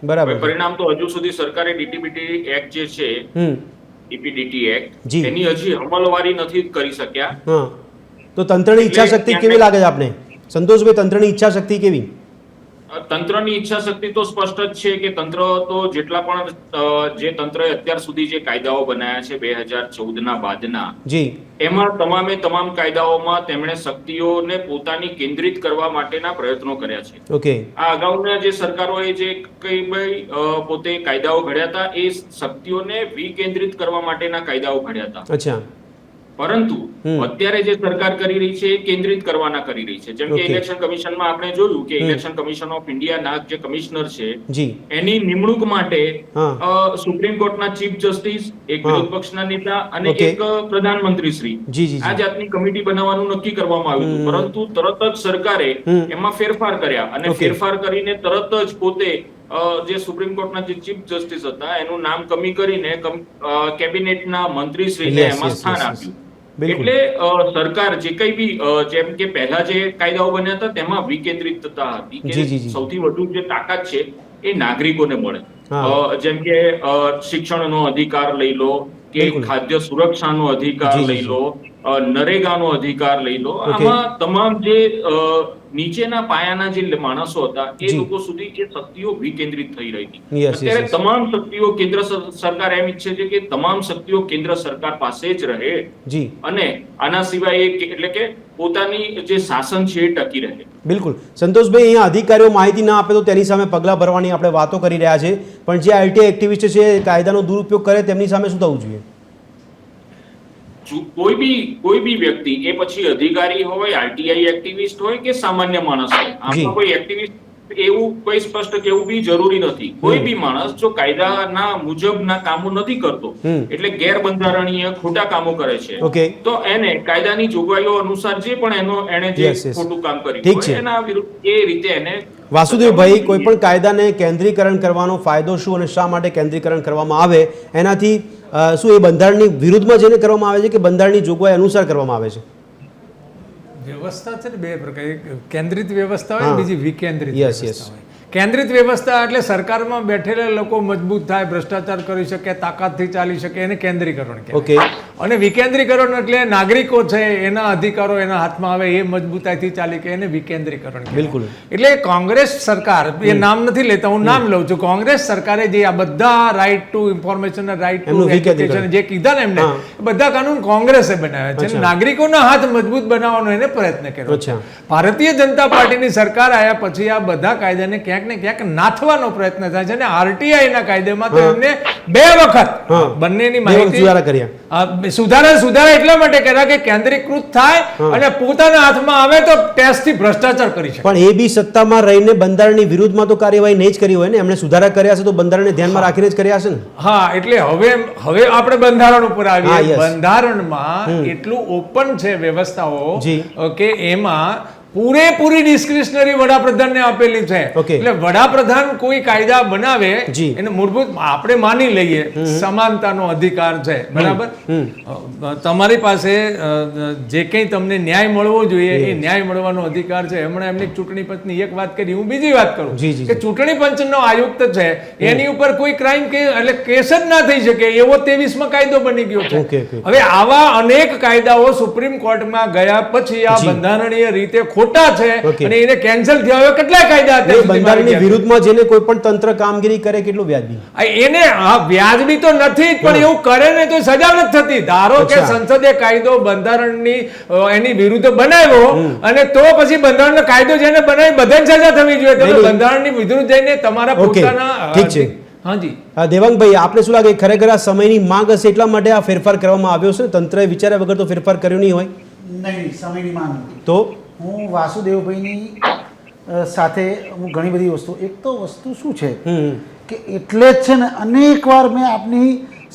બરાબર. પરિણામ તો હજુ સુધી સરકારે ડીટીબીટી એક્ટ જે છે, ડીપીડીટી એક્ટ, જી. એની હજી અમલવારી નથી કરી શક્યા. હા, તો તંત્રની ઈચ્છા શક્તિ કેવી લાગે છે આપને સંતોષભાઈ? તંત્રની ઈચ્છા શક્તિ કેવી? તંત્રની ઈચ્છા શક્તિ તો સ્પષ્ટ જ છે કે તંત્ર તો જેટલા પણ જે તંત્રએ અત્યાર સુધી જે કાયદાઓ બનાવ્યા છે 2014 બાદના, જી, એમાં તમામ કાયદાઓમાં તેમણે શક્તિઓને પોતાની કેન્દ્રિત કરવા માટેના પ્રયત્નો કર્યા છે. ઓકે. આ અગાઉના જે સરકારોએ જે કઈ ભાઈ પોતે કાયદાઓ ઘડ્યા હતા એ શક્તિઓને વિકેન્દ્રિત કરવા માટેના કાયદાઓ ઘડ્યા હતા. અચ્છા. પરંતુ અત્યારે જે સરકાર કરી રહી છે એ કેન્દ્રિત કરવાના કરી રહી છે. જેમ કે ઇલેક્શન કમિશનમાં આપણે જોયું કે ઇલેક્શન કમિશન ઓફ ઇન્ડિયાના જે કમિશનર છે, જી, એની નિમણૂક માટે સુપ્રીમ કોર્ટના ચીફ જસ્ટિસ, એક વિરોધ પક્ષના નેતા અને એક પ્રધાનમંત્રી શ્રી, જી, જી, આ જાતની કમિટી બનાવવાનું નક્કી કરવામાં આવ્યું હતું. પરંતુ તરત જ સરકારે એમાં ફેરફાર કર્યા અને ફેરફાર કરીને તરત જ પોતે જે સુપ્રીમ કોર્ટના જે ચીફ જસ્ટિસ હતા એનું નામ કમી કરીને કેબિનેટના મંત્રી શ્રીને એમાં સ્થાન આપ્યું. એટલે સરકાર જે કઈ બી જેમ કે પહેલા જે કાયદાઓ બન્યા હતા તેમાં વિકેન્દ્રિતતા હતી કે સૌથી વધુ જે તાકાત છે એ નાગરિકોને મળે. જેમ કે શિક્ષણનો અધિકાર લઈ લો કે ખાદ્ય સુરક્ષાનો અધિકાર લઈ લો, નરેગાનો અધિકાર લઈ લો. આમાં તમામ જે નીચેના પાયાના જે માણસો હતા એ લોકો સુધી એ શક્તિઓ વિકેન્દ્રિત થઈ રહી હતી. અત્યારે તમામ શક્તિઓ કેન્દ્ર સરકાર એમ ઈચ્છે છે કે તમામ શક્તિઓ કેન્દ્ર સરકાર પાસે જ રહે અને આના સિવાય એટલે કે પોતાની જે શાસન છે એ ટકી રહે. બિલકુલ સંતોષભાઈ, અહીંયા અધિકારીઓ માહિતી ના આપે તો તેની સામે પગલાં ભરવાની આપણે વાતો કરી રહ્યા છે, પણ જે આરટીઆઈ એક્ટિવિસ્ટ છે કાયદાનો દુરુપયોગ કરે તેમની સામે શું થવું જોઈએ? કોઈ બી વ્યક્તિ, એ પછી અધિકારી હોય, આરટીઆઈ એક્ટિવિસ્ટ હોય કે સામાન્ય માણસ હોય, આમાં કોઈ એક્ટિવિસ્ટ એવું કોઈ સ્પષ્ટ કેવું બી જરૂરી નથી. કોઈ બી માણસ જો કાયદાના મુજબના કામો નથી કરતો એટલે ગેરબંધારણીય ખોટા કામો કરે છે તો એને કાયદાની જોગવાઈઓ અનુસાર જે પણ એને જે ખોટું કામ કર્યું હોય એના વિરુદ્ધ એ રીતે એને. વાસુદેવભાઈ, કોઈ પણ કાયદાને કેન્દ્રીકરણ કરવાનો ફાયદો શું અને શા માટે કેન્દ્રીકરણ કરવામાં આવે? એનાથી શું એ બંધારણની વિરુદ્ધમાં જઈને કરવામાં આવે છે કે બંધારણની જોગવાઈ અનુસાર કરવામાં આવે છે? વ્યવસ્થા છે ને બે પ્રકાર, કેન્દ્રિત વ્યવસ્થા હોય, બીજી વિકેન્દ્રિત વ્યવસ્થા હોય. કેન્દ્રિત વ્યવસ્થા એટલે સરકારમાં બેઠેલા લોકો મજબૂત થાય, ભ્રષ્ટાચાર કરી શકે, તાકાતથી ચાલી શકે, એને કેન્દ્રીકરણ કહેવાય. અને વિકેન્દ્રીકરણ એટલે નાગરિકો છે એના અધિકારો એના હાથમાં આવે, એ મજબૂતાઈથી ચાલી કે એને વિકેન્દ્રીકરણ કહેવાય. બિલકુલ. એટલે કોંગ્રેસ સરકાર, એ નામ નથી લેતા, હું નામ લઉં છું, કોંગ્રેસ સરકારે જે આ બધા right to information, right to education જે કીધા ને એમને, બધા કાનૂન કોંગ્રેસે બનાવ્યા છે. નાગરિકોના હાથ મજબૂત બનાવવાનો એને પ્રયત્ન કર્યો. ભારતીય જનતા પાર્ટીની સરકાર આવ્યા પછી આ બધા કાયદાને ક્યાંક ને ક્યાંક નાથવાનો પ્રયત્ન થાય છે અને આરટીઆઈ ના કાયદામાં તો એમને 2 વખત બંનેની માહિતી સુધારા એટલા માટે કર્યા કે કેન્દ્રીકૃત થાય અને પોતાના હાથમાં આવે તો ટેસ્ટથી ભ્રષ્ટાચાર કરી શકે. પણ એ બી સત્તામાં રહીને બંધારણની વિરુદ્ધમાં તો કાર્યવાહી નહીં જ કરી હોય ને, એમણે સુધારા કર્યા છે તો બંધારણને ધ્યાનમાં રાખીને જ કર્યા છે ને. હા, એટલે હવે આપણે બંધારણ ઉપર આવીએ. બંધારણમાં એટલું ઓપન છે વ્યવસ્થાઓ કે એમાં પૂરેપૂરી ડિસ્ક્રિશનરી વડાપ્રધાનને આપેલી છે. એટલે વડાપ્રધાન કોઈ કાયદા બનાવે એને મૂળભૂત આપણે માની લઈએ સમાનતાનો અધિકાર છે, બરાબર? તમારી પાસે જે કંઈ તમને ન્યાય મળવો જોઈએ એ ન્યાય મળવાનો અધિકાર છે. હમણાં એમની ચૂંટણી પંચની એક વાત કરી, હું બીજી વાત કરું કે ચૂંટણી પંચનો આયુક્ત છે એની ઉપર કોઈ ક્રાઇમ કે એટલે કેસ જ ના થઈ શકે એવો 23માં કાયદો બની ગયો છે. હવે આવા અનેક કાયદાઓ સુપ્રીમ કોર્ટમાં ગયા પછી આ બંધારણીય રીતે ખોટા છે અને એને કેન્સલ થયા. હવે કેટલા કાયદા હતા બંધારણની વિરુદ્ધમાં જેને કોઈ પણ તંત્ર કામગીરી કરે કેટલું વ્યાજબી? એને વ્યાજબી તો નથી જ, પણ એવું કરે ને તો સજા નથી થતી. ધારો કે સંસદે કાયદો બંધારણની એની વિરુદ્ધ બનાવ્યો અને તો પછી બંધારણનો કાયદો જેને બનાવી બધાને સજા થવી જોઈએ. તમે બંધારણની વિરુદ્ધ જઈને તમારા પોતાના. ઠીક છે. હાજી દેવાંગભાઈ, આપને શું લાગે ખરેખર આ સમયની માંગ હશે એટલા માટે આ ફેરફાર કરવામાં આવ્યો છે? તંત્રએ વિચાર્યા વગર તો ફેરફાર કર્યો નહીં હોય? નહીં, સમયની માંગ તો હું વાસુદેવભાઈની સાથે હું ઘણી બધી વસ્તુ, એક તો વસ્તુ શું છે કે એટલે જ છે ને અનેક વાર મેં આપની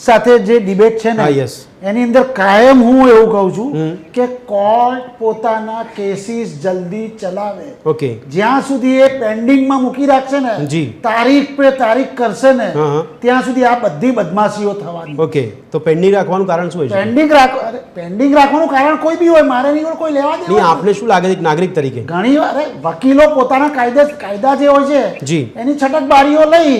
સાથે જે ડિબેટ છે ને એની અંદર કાયમ હું એવું કહું છું કે કોર્ટ પોતાના કેસીસ જલ્દી ચલાવે. જ્યાં સુધી એ પેન્ડિંગમાં મૂકી રાખશે ને, તારીખ પે તારીખ કરશે ને, ત્યાં સુધી આ બધી બદમાશીઓ થવાની. તો પેન્ડિંગ રાખવાનું કારણ શું છે? પેન્ડિંગ રાખવા પેન્ડિંગ રાખવાનું કારણ કોઈ બી હોય, મારે નહીં હોય, કોઈ લેવા નહીં, દેવા આપને શું લાગે છે એક નાગરિક તરીકે? ઘણી વાર વકીલો પોતાના કાયદા જે હોય છે જી. એની છટકબારીઓ લઈ,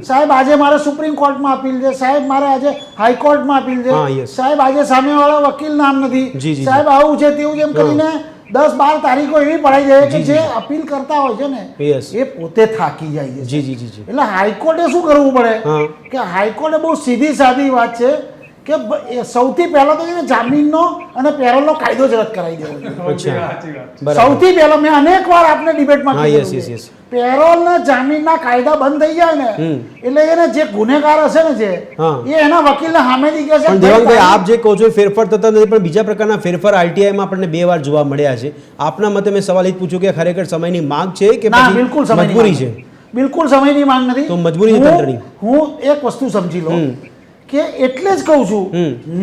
સાહેબ આજે મારે સુપ્રીમ કોર્ટમાં અપીલ છે, સાહેબ મારે આજે હાઈકોર્ટમાં અપીલ હા, છે, yes. સાહેબ આજે સામેવાળા વકીલ નામ નથી, જી, જી, સાહેબ આવું છે તેવું છે, એમ કરીને 10-12 તારીખો એવી પડાઈ જાય કે જે અપીલ કરતા હોય છે ને Yes. એ પોતે થાકી જાય છે. જી જી જી જી. એટલે હાઈકોર્ટે શું કરવું પડે હા. કે હાઈકોર્ટે બહુ સીધી સાદી વાત છે કે સૌથી પહેલા તો છે ને જામીનનો અને પેરોલનો કાયદો જ રદ કરાવી દેવો જોઈએ. અચ્છા, સાચી વાત. બરાબર. સૌથી પહેલા મેં અનેક વાર આપને ડિબેટમાં હા, કીધેલું yes, છે. yes, yes. પેરોલ ને જામીનના કાયદા બંધ થઈ જાય ને એટલે એને જે ગુનેગાર હશે ને હા. એ એના વકીલને સામેથી કહે છે પણ દેવાંગભાઈ, આપ જે કહો છો એ ફેરફાર થતા નથી, પણ બીજા પ્રકારના ફેરફાર આરટીઆઈમાં આપણને 2 વાર જોવા મળ્યા છે. આપના મતે મેં સવાલ એ જ પૂછ્યું કે ખરેખર સમયની માંગ છે કે ના, પછી બિલકુલ સમયની મજબૂરી માંગ છે? નથી. બિલકુલ સમયની માંગ નથી. તો મજબૂરી છે તંત્રની. હું એક વસ્તુ સમજી લો કે એટલે જ કહું છું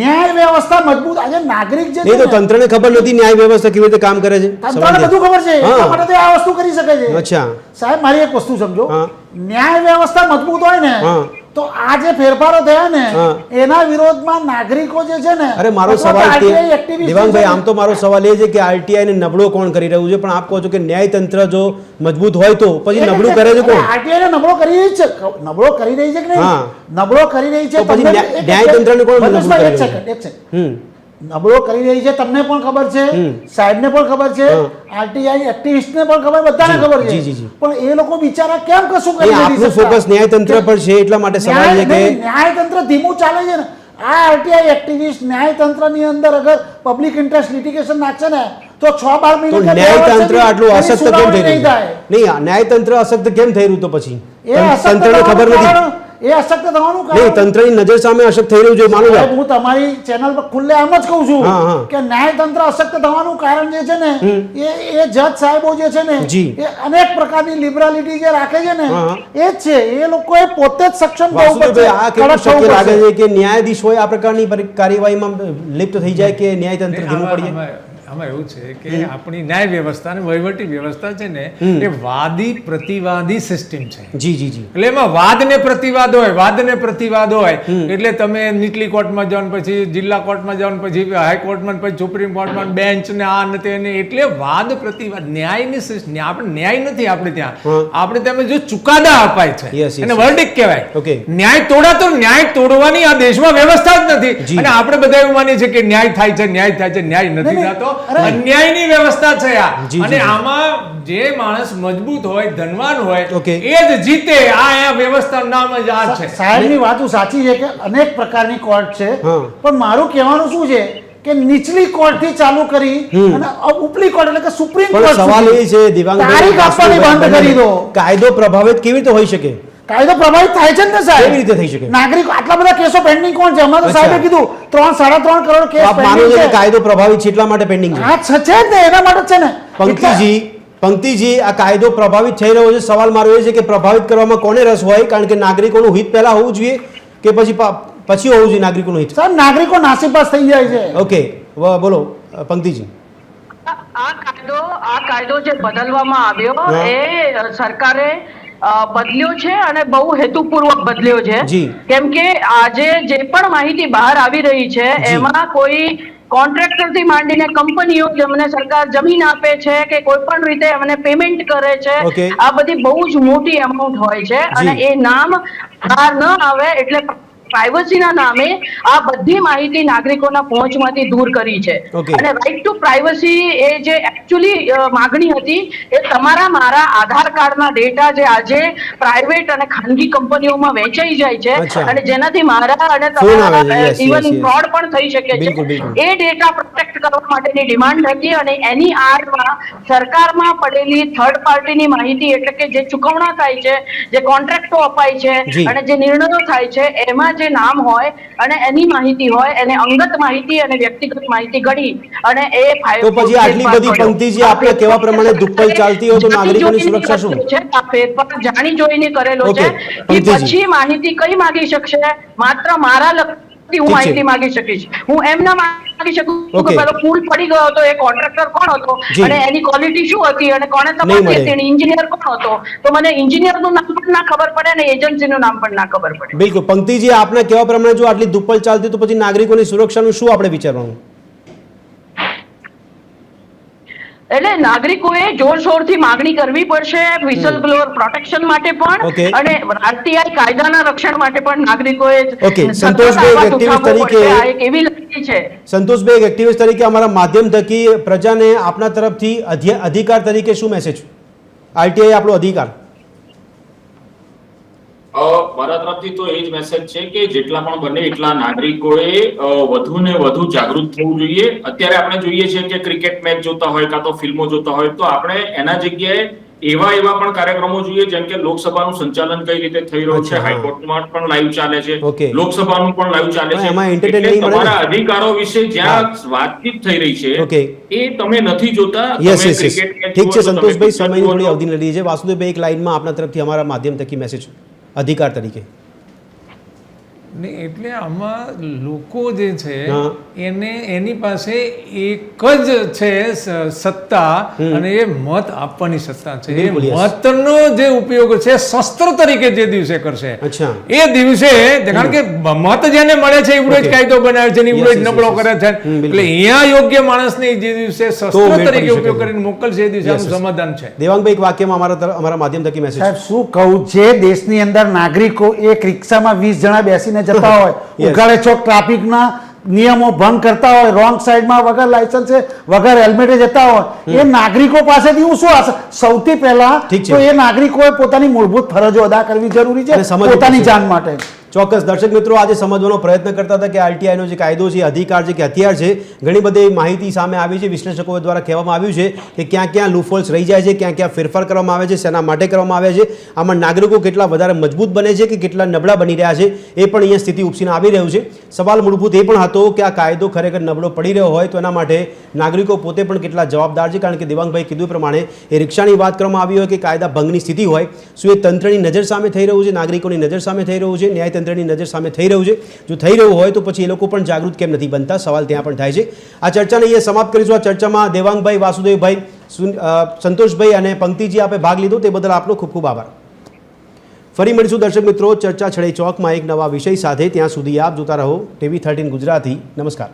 ન્યાય વ્યવસ્થા મજબૂત. આજે નાગરિક જે નહીં છે તો ને, તંત્રને ખબર નથી ન્યાય વ્યવસ્થા કેવી રીતે કામ કરે છે? તંત્રને બધું ખબર છે, હા. એટલા માટે તે આ વસ્તુ કરી શકે છે. અચ્છા. સાહેબ મારી એક વસ્તુ સમજો, હા. ન્યાય વ્યવસ્થા મજબૂત હોય ને હા. તો આ જે ફેરફારો થયા ને હા. એના વિરોધમાં નાગરિકો જે છે ને, અરે મારો અથવા તો સવાલ RTI તે activist દેવાંગભાઈ, છે આમ તો મારો સવાલ એ છે કે આરટીઆઈ ને નબળો કોણ કરી રહ્યું છે, પણ આપ કહો છો કે ન્યાયતંત્ર જો મજબૂત હોય તો પછી નબળું કરે છે કોણ? RTI ને નબળો કરી રહી છે, નબળો કરી રહી છે કે નહીં? હા. નબળો કરી રહી છે. તો પછી તમને ન્યાયતંત્રને કોણ નબળું મનોજભાઈ, કરી એક રહ્યું સેકન્ડ, એક સેકન્ડ. હમ નબળો કરી રહી છે તમને પણ ખબર છે, સાહેબને પણ ખબર છે, આરટીઆઈ એક્ટિવિસ્ટને પણ ખબર, બધાને જી, ખબર છે. જી, જી, જી. પણ એ લોકો બિચારા કેમ કશું કરી નહીં, નથી આપનું શકતા? ફોકસ ન્યાયતંત્ર પર છે એટલા માટે સવાલ છે કે ન્યાયતંત્ર ધીમું ચાલે છે ને. આ આરટીઆઈ એક્ટિવિસ્ટ ન્યાયતંત્રની અંદર અગર પબ્લિક ઇન્ટરેસ્ટ લિટિગેશન નાખશે ને તો 6-12 તો મહિને ન્યાયતંત્ર આટલું અશક્ત કેમ થઈ નહીં રહ્યું? થાય. નહીં, ન્યાયતંત્ર અશક્ત કેમ થઈ રહ્યું? તો પછી એ અશક્ત તંત્રને ખબર થવાનું નથી? કારણ- એ અશક્ત થવાનું નહીં, કારણ તંત્રની નજર સામે અશક્ત થઈ રહ્યું છે, માનું સાહેબ, છું. હું તમારી ચેનલ પર ખુલ્લે આમ જ કહું છું હા, હા. કે ન્યાયતંત્ર અશક્ત થવાનું કારણ જે છે ને એ જજ સાહેબો જે છે ને જી. એ અનેક પ્રકારની લિબરાલિટી જે રાખે છે ને હા, હા. એ જ છે. એ લોકોએ પોતે જ સક્ષમ થવું પડશે, વાસુદેવભાઈ, આ કેવું કડક થવું શક્ય લાગે પડશે. છે કે ન્યાયાધીશ હોય આ પ્રકારની કાર્યવાહીમાં લિપ્ત થઈ જાય કે ન્યાયતંત્ર ધીમું પડી જાય? આમાં એવું છે કે આપણી ન્યાય વ્યવસ્થા અને વહીવટી વ્યવસ્થા છે ને એ વાદી પ્રતિવાદી સિસ્ટમ છે. જી જી જી. એટલે એમાં વાદ ને પ્રતિવાદ હોય, વાદ ને પ્રતિવાદ હોય એટલે તમે નીચલી કોર્ટમાં જાઓ ને પછી જિલ્લા કોર્ટમાં જાઓ ને પછી હાઈકોર્ટમાં ને પછી સુપ્રીમ કોર્ટમાં બેન્ચ ને આ ને તે ને, એટલે વાદ પ્રતિવાદ ન્યાયની સિસ્ટમ. આપણે ન્યાય નથી આપણે ત્યાં, આપણે ત્યાં જો ચુકાદા અપાય છે Yes, yes, એને yes. વર્ડિક કહેવાય. Okay. ન્યાય તોડાતો, ન્યાય તોડવાની આ દેશમાં વ્યવસ્થા જ નથી. જી. અને આપણે બધા એવું માનીએ છીએ કે ન્યાય થાય છે, ન્યાય થાય છે, ન્યાય નથી નહીં, થતો. અરે. અન્યાયની વ્યવસ્થા છે આ. જી, અને જી. આમાં જે માણસ મજબૂત હોય, ધનવાન હોય, Okay. એ જ જીતે. આ વ્યવસ્થાનું નામ જ આ છે. સાહેબની વાતો સાચી છે કે અનેક પ્રકારની કોર્ટ છે, હા. પણ મારું કહેવાનું શું છે કે નીચલી કોર્ટ થી ચાલુ કરી અને ઉપલી કોર્ટ એટલે કે સુપ્રીમ પણ કોર્ટ સવાલ એ સુધી છે દિવ્યાંગ તારીખ આપવાની બંધ કરી દો. કાયદો પ્રભાવિત કેવી રીતે હોઈ શકે? કાયદો પ્રભાવિત થાય છે ને સાહેબ. કેવી રીતે થઈ શકે? નાગરિકો આટલા બધા કેસો પેન્ડિંગ કોણ છે? હમણાં તો અચ્છા. સાહેબે કીધું 3-3.5 કરોડ કેસ આપ માનો પેન્ડિંગ છો કે છે. કાયદો પ્રભાવિત છે એટલા માટે પેન્ડિંગ છે? હા છે જ ને, એના માટે જ છે ને. પંક્તિજી, આ કાયદો પ્રભાવિત થઈ રહ્યો છે. સવાલ મારો એ છે કે પ્રભાવિત કરવામાં કોને રસ હોય? કારણ કે નાગરિકોનું હિત પહેલા હોવું જોઈએ કે પછી હોવું જોઈએ નાગરિકોનું હિત? સાહેબ નાગરિકો નાસીપાસ થઈ જાય છે. ઓકે, બોલો પંક્તિજી. આ કાયદો જે બદલવામાં આવ્યો હા. એ સરકારે બદલ્યો છે અને બહુ હેતુપૂર્વક બદલ્યો છે. જી. કેમ કે આજે જે પણ માહિતી બહાર આવી રહી છે જી. એમાં કોઈ કોન્ટ્રાક્ટર થી માંડીને કંપનીઓ જેમને સરકાર જમીન આપે છે કે કોઈ પણ રીતે એમને પેમેન્ટ કરે છે, Okay. આ બધી બહુ જ મોટી અમાઉન્ટ હોય છે અને જી. એ નામ બહાર ન આવે એટલે પ્રાઇવસીના નામે આ બધી માહિતી નાગરિકોના પહોંચમાંથી દૂર કરી છે. Okay. અને રાઇટ ટુ પ્રાઇવસી એ જે એકચ્યુઅલી માગણી હતી એ તમારા મારા આધાર કાર્ડના ડેટા જે આજે પ્રાઇવેટ અને ખાનગી કંપનીઓમાં વેચાઈ જાય છે અચ્છા. અને જેનાથી મારા અને ફોન આવે છે, તમારા yes, even yes, yes. Fraud પણ થઈ શકે બિલકુલ, છે. બિલકુલ. એ ડેટા પ્રોટેક્ટ કરવા માટેની ડિમાન્ડ હતી અને એની આડમાં સરકારમાં પડેલી થર્ડ પાર્ટીની માહિતી એટલે કે જે ચૂકવણા થાય છે, જે કોન્ટ્રાક્ટો અપાય છે જી. અને જે નિર્ણયો થાય છે એમાં જે નામ હોય અને એની માહિતી હોય એને અંગત માહિતી અને વ્યક્તિગત માહિતી ગણી અને એ તો પછી આટલી બધી પંક્તિજી આપણે કેવા પ્રમાણે દુપ્પલ ચાલતી હોય તો નાગરિકોની સુરક્ષા શું? આ ફેરફાર જાણી જોઈને કરેલો છે. Okay, કે પંક્તિજી. પછી માહિતી કઈ માગી શકશે? માત્ર મારા લગતી હું ઠીક છે. માહિતી માગી શકીશ. હું એમ ના માગી શકું કે Okay. પેલો પુલ પડી ગયો હતો એ કોન્ટ્રાક્ટર કોણ હતો જી. અને એની ક્વોલિટી શું હતી અને કોણે નહીં તપાસી મળે. હતી અને એન્જિનિયર કોણ હતો, તો મને એન્જિનિયરનું નામ પણ ના ખબર પડે અને એજન્સીનું નામ પણ ના ખબર પડે. બિલકુલ પંક્તિજી, આપના કેવા પ્રમાણે જો આટલી દુપ્પલ ચાલતી તો પછી નાગરિકોની સુરક્ષાનું શું આપણે વિચારવાનું? એટલે નાગરિકોએ જોરશોરથી માગણી કરવી પડશે વિસલ બ્લોઅર પ્રોટેક્શન માટે પણ અને આરટીઆઈ કાયદાના રક્ષણ માટે પણ નાગરિકોએ સંતોષભાઈ એક એક્ટિવિસ્ટ તરીકે એવી લાગણી છે. સંતોષભાઈ એક એક્ટિવિસ્ટ તરીકે અમારા માધ્યમ થકી પ્રજાને આપના તરફથી અધિકાર તરીકે શું મેસેજ? આરટીઆઈ આપણો અધિકાર. મારા તરફથી તો એ જ મેસેજ છે કે જેટલા પણ બને એટલા નાગરિકોએ વધુ ને વધુ જાગૃત થવું જોઈએ. અત્યારે આપણે જોઈએ છીએ કે ક્રિકેટ મેચ જોતા હોય કાં તો ફિલ્મો જોતા હોય તો આપણે એના જગ્યાએ એવા પણ કાર્યક્રમો જોઈએ જેમ કે લોકસભાનું સંચાલન કઈ રીતે થઈ રહ્યું છે, હાઈકોર્ટમાં પણ લાઈવ ચાલે છે, લોકસભાનું પણ લાઈવ ચાલે છે. એટલે તમારા અધિકારો વિશે જ્યાં વાતચીત થઈ રહી છે એ તમે નથી જોતા. ઠીક છે સંતોષભાઈ, સમયની થોડી અવધિ લીધી છે. વાસુદેવભાઈ એક લાઈનમાં આપના તરફથી અમારા માધ્યમ થકી મેસેજ અધિકાર તરીકે. ને એટલે આમાં લોકો જે છે એની પાસે એક જ છે સત્તા અને એ મત આપવાની સત્તા છે. એ મતનો જે ઉપયોગ છે શસ્ત્ર તરીકે જે દિવસે કરશે એ દિવસે, કારણ કે મત જેને મળે છે એવડો જ કાયદો બનાવે છે, એવડો જ નબળો કરે છે. એટલે અહીંયા યોગ્ય માણસને જે દિવસે શસ્ત્ર તરીકે ઉપયોગ કરીને મોકલશે એ દિવસે આનું સમાધાન છે. દેવાંગભાઈ એક વાક્યમાં અમારા માધ્યમ થકી મેસેજ. સાહેબ શું કહું, જે દેશની અંદર નાગરિકો એક રિક્ષામાં 20 જણા બેસીને જતા હોય, ઉઘાડે ચોક ટ્રાફિકના નિયમો ભંગ કરતા હોય, રોંગ સાઈડમાં વગર લાયસન્સે વગર હેલ્મેટે જતા હોય, એ નાગરિકો પાસેથી હું શું આશા? સૌથી પહેલા તો એ નાગરિકોએ પોતાની મૂળભૂત ફરજો અદા કરવી જરૂરી છે પોતાની જાન માટે. ચોક્કસ દર્શક મિત્રો આજે સમજવાનો પ્રયત્ન કરતા હતા કે આરટીઆઈનો જે કાયદો છે, અધિકાર છે કે હથિયાર છે, ઘણી બધી માહિતી સામે આવી છે. વિશ્લેષકો દ્વારા કહેવામાં આવ્યું છે કે ક્યાં ક્યાં લૂફોલ્સ રહી જાય છે, ક્યાં ક્યાં ફેરફાર કરવામાં આવે છે, શેના માટે કરવામાં આવે છે, આમાં નાગરિકો કેટલા વધારે મજબૂત બને છે કે કેટલા નબળા બની રહ્યા છે એ પણ અહીંયા સ્થિતિ ઉપસીને આવી રહ્યું છે. સવાલ મૂળભૂત એ પણ હતો કે આ કાયદો ખરેખર નબળો પડી રહ્યો હોય તો એના માટે નાગરિકો પોતે પણ કેટલા જવાબદાર છે. કારણ કે દેવાંગભાઈ કીધું પ્રમાણે એ રિક્ષાની વાત કરવામાં આવી હોય કે કાયદા ભંગની સ્થિતિ હોય, શું એ તંત્રની નજર સામે થઈ રહ્યું છે, નાગરિકોની નજર સામે થઈ રહ્યું છે, ન્યાય તંત્રની નજર સામે થઈ રહ્યું છે? જો થઈ રહ્યું હોય તો પછી એ લોકો પણ જાગૃત કેમ નથી બનતા? સવાલ ત્યાં પણ થાય છે. આ ચર્ચાને અહીંયા સમાપ્ત કરીશું. આ ચર્ચામાં દેવાંગભાઈ, વાસુદેવભાઈ, સંતોષભાઈ અને પંક્તિજી આપે ભાગ લીધો તે બદલ આપનો ખૂબ ખૂબ આભાર. ફરી મળીશું દર્શક મિત્રો ચર્ચા છડે ચોકમાં એક નવા વિષય સાથે. ત્યાં સુધી આપ જોતા રહો TV13 ગુજરાતી. નમસ્કાર.